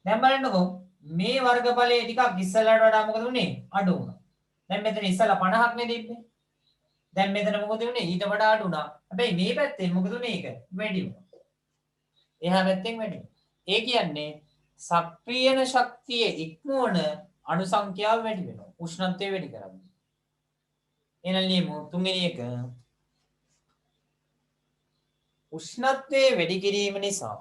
Speaker 1: දැන් බලන්නකෝ මේ වර්ගඵලයේ ටිකක් ඉස්සලට වඩා මොකද වුනේ? අඩු වුණා. දැන් මෙතන ඉස්සලා 50ක් නේ තිබ්බේ. දැන් මෙතන මොකද වුනේ? ඊට වඩා අඩු වුණා. හැබැයි මේ පැත්තෙන් මොකද වුනේ? ඒක වැඩි වුණා. එහා පැත්තෙන් වැඩි වුණා. ඒ කියන්නේ සක්‍රියන ශක්තිය ඉක්මවන අණු සංඛ්‍යාව වැඩි වෙනවා. උෂ්ණත්වය වැඩි කරන්නේ. එහෙනම් ලියමු තුන්වෙනි එක. උෂ්ණත්වය වැඩි කිරීම නිසා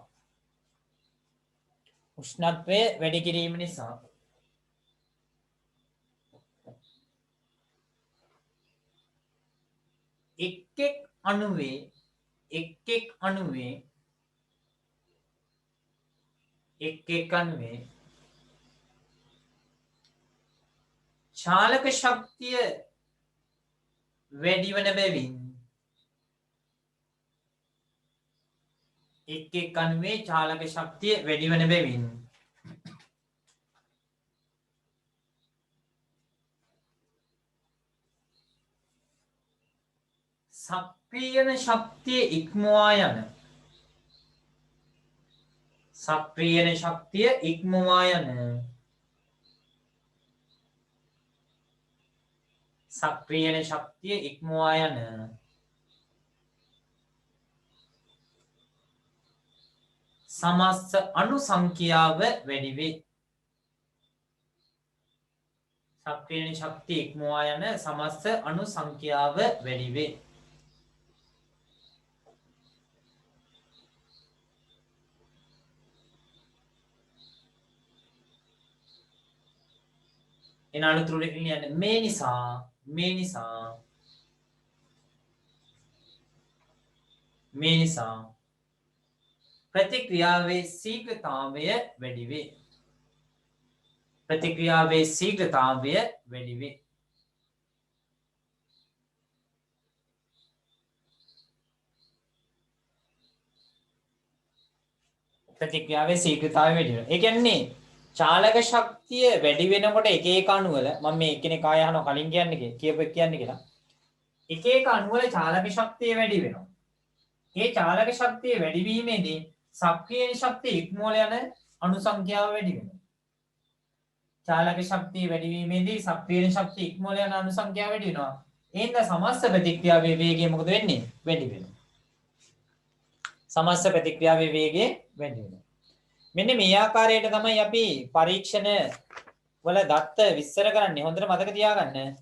Speaker 1: එක් එක් අණුවේ චාලක ශක්තිය වැඩි වන බැවින් එක් එක් අණුවේ චාලක ශක්තිය වැඩි වන බැවින් සක්‍රියන ශක්තිය ඉක්මවා යන සමස්ත අණු සංඛ්‍යාව වැඩි වේ. සක්‍රියන ශක්තිය ඉක්මවා යන සමස්ත අණු සංඛ්‍යාව වැඩි වේ. එන අනුතුරු ටික කියන්නේ මේ නිසා ප්‍රතික්‍රියාවේ ශීඝ්‍රතාවය වැඩි වේ. ප්‍රතික්‍රියාවේ ශීඝ්‍රතාවය වැඩි වේ. ඒ කියන්නේ චාලක ශක්තිය වැඩි වෙනකොට එක එක අණු වල මම මේ එකිනෙක ආය අහනවා කලින් කියන්නේ කියපු එක කියන්නේ කියලා. එක එක අණු වල චාලක ශක්තිය වැඩි වෙනවා. ඒ චාලක ශක්තිය වැඩි වීමේදී සක්‍රීය ශක්තිය ඉක්මවල යන අණු සංඛ්‍යාව වැඩි වෙනවා. චාලක ශක්තිය වැඩි වීමේදී සක්‍රීය ශක්තිය ඉක්මවල යන අණු සංඛ්‍යාව වැඩි වෙනවා. එහෙනම් සමස්ත ප්‍රතික්‍රියාවේ වේගය මොකද වෙන්නේ? වැඩි වෙනවා. සමස්ත ප්‍රතික්‍රියාවේ වේගය වැඩි වෙනවා. මෙන්න මේ ආකාරයට තමයි අපි පරීක්ෂණ වල දත්ත විස්තර කරන්නේ. හොඳට මතක තියාගන්න.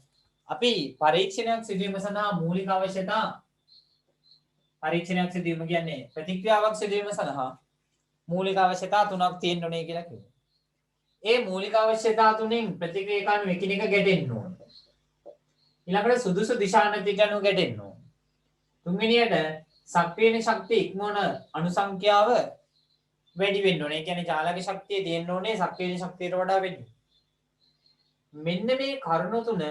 Speaker 1: අපි පරීක්ෂණයක් සිදුවීම සඳහා මූලික අවශ්‍යතා පරීක්ෂණයක් සිදුවීම කියන්නේ ප්‍රතික්‍රියාවක් සිදුවීම සඳහා මූලික අවශ්‍යතා තුනක් තියෙන්න ඕනේ කියලා කිව්වා. ඒ මූලික අවශ්‍යතා තුනෙන් ප්‍රතික්‍රියාකාරී එකිනෙක ගැටෙන්න ඕන. ඊළඟට සුදුසු දිශානතික අණු ගැටෙන්න ඕන. තුන්වෙනියට සක්‍රීය ශක්තිය ඉක්මවන අණු සංඛ්‍යාව වැඩි වෙන්න ඕනේ. ඒ කියන්නේ චාලක ශක්තිය දෙන්න ඕනේ සක්‍රීය ශක්තියට වඩා වැඩි. මෙන්න මේ කරුණු තුන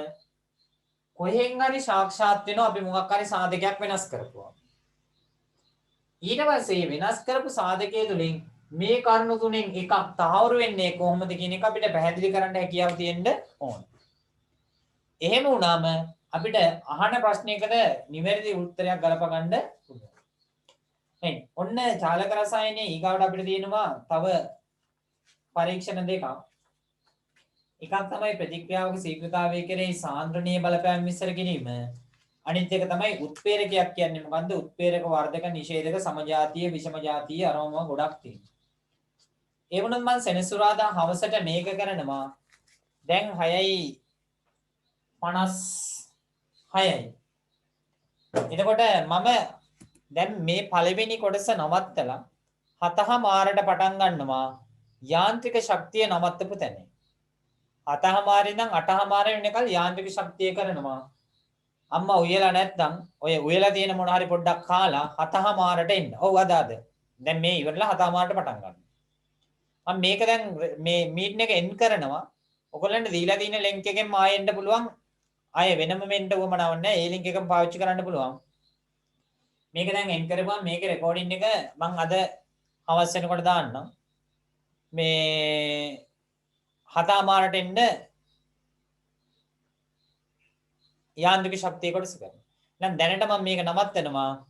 Speaker 1: කොහෙන් හරි සාක්ෂාත් වෙනවා අපි මොකක් හරි සාධකයක් වෙනස් කරපුවා. ඊට පස්සේ වෙනස් කරපු සාධකයේ තුලින් මේ කරුණු තුනෙන් එකක් තහවුරු වෙන්නේ කොහොමද කියන එක අපිට පැහැදිලි කරන්න හැකියාව තියෙන්න ඕන. එහෙම වුණාම අපිට අහන ප්‍රශ්නයකට නිවැරදි උත්තරයක් ගලප ගන්න පුළුවන්. එහෙනම් ඔන්න චාලක රසායනයේ ඊගාවට අපිට තියෙනවා තව පරීක්ෂණ දෙකක්. එකක් තමයි ප්‍රතික්‍රියාවක ශීඝ්‍රතාවය කෙරෙහි සාන්ද්‍රණීය බලපෑම් විස්තර කිරීම. අනිත් එක තමයි උත්ප්‍රේරකයක් කියන්නේ මොකද්ද? උත්ප්‍රේරක වර්ධක නිෂේධක සමජාතීය විෂම ජාතීය අරෝම ගොඩක් තියෙනවා. ඒ වුණත් මම සෙනසුරාදා හවසට මේක කරනවා. දැන් 6:56යි. එතකොට මම දැන් මේ පළවෙනි කොටස නවත්තලා 7:00 පටන් ගන්නවා යාන්ත්‍රික ශක්තිය නවත්තපු තැන. 7:00 ඉඳන් 8:00 වෙනකල් යාන්ත්‍රික ශක්තිය කරනවා. අම්මා උයලා නැත්නම් ඔය උයලා තියෙන මොන හරි පොඩ්ඩක් කාලා 7:00ට එන්න. ඔව් අදාද. දැන් මේ ඉවරලා 7:00ට පටන් ගන්න. මම මේක දැන් මේ මීටින් එක එන්ඩ් කරනවා. ඔයගොල්ලන්ට දීලා තියෙන ලින්ක් එකෙන් ආයෙ එන්න පුළුවන්. ආයෙ වෙනම මෙන්න උවමනාවක් නැහැ. ඒ ලින්ක් එකම පාවිච්චි කරන්න පුළුවන්. මේක දැන් එන්ඩ් කරපුවම මේකේ රෙකෝඩින් එක මම අද හවස් වෙනකොට දාන්නම්. මේ 7:00ට එන්න යාන්ත්‍රික ශක්තිය කොටස කරනවා. එහෙනම් දැනට මම මේක නවත්තනවා.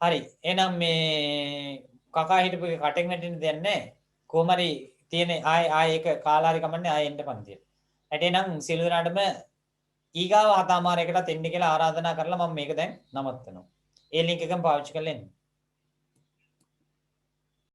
Speaker 1: හරි. එහෙනම් මේ කකා හිටපු කටෙන් වැටෙන්න දෙයක් නැහැ. කොහොම හරි තියෙන ආය ඒක කාලා හරි කමන්නේ ආයෙ එන්න පන්තියට. ඇටේනම් සියලු දෙනාටම ඊගාව 7:00කටත් එන්න කියලා ආරාධනා කරලා මම මේක දැන් නවත්තනවා. ඒ ලින්ක් එකම පාවිච්චි කරලා එන්න.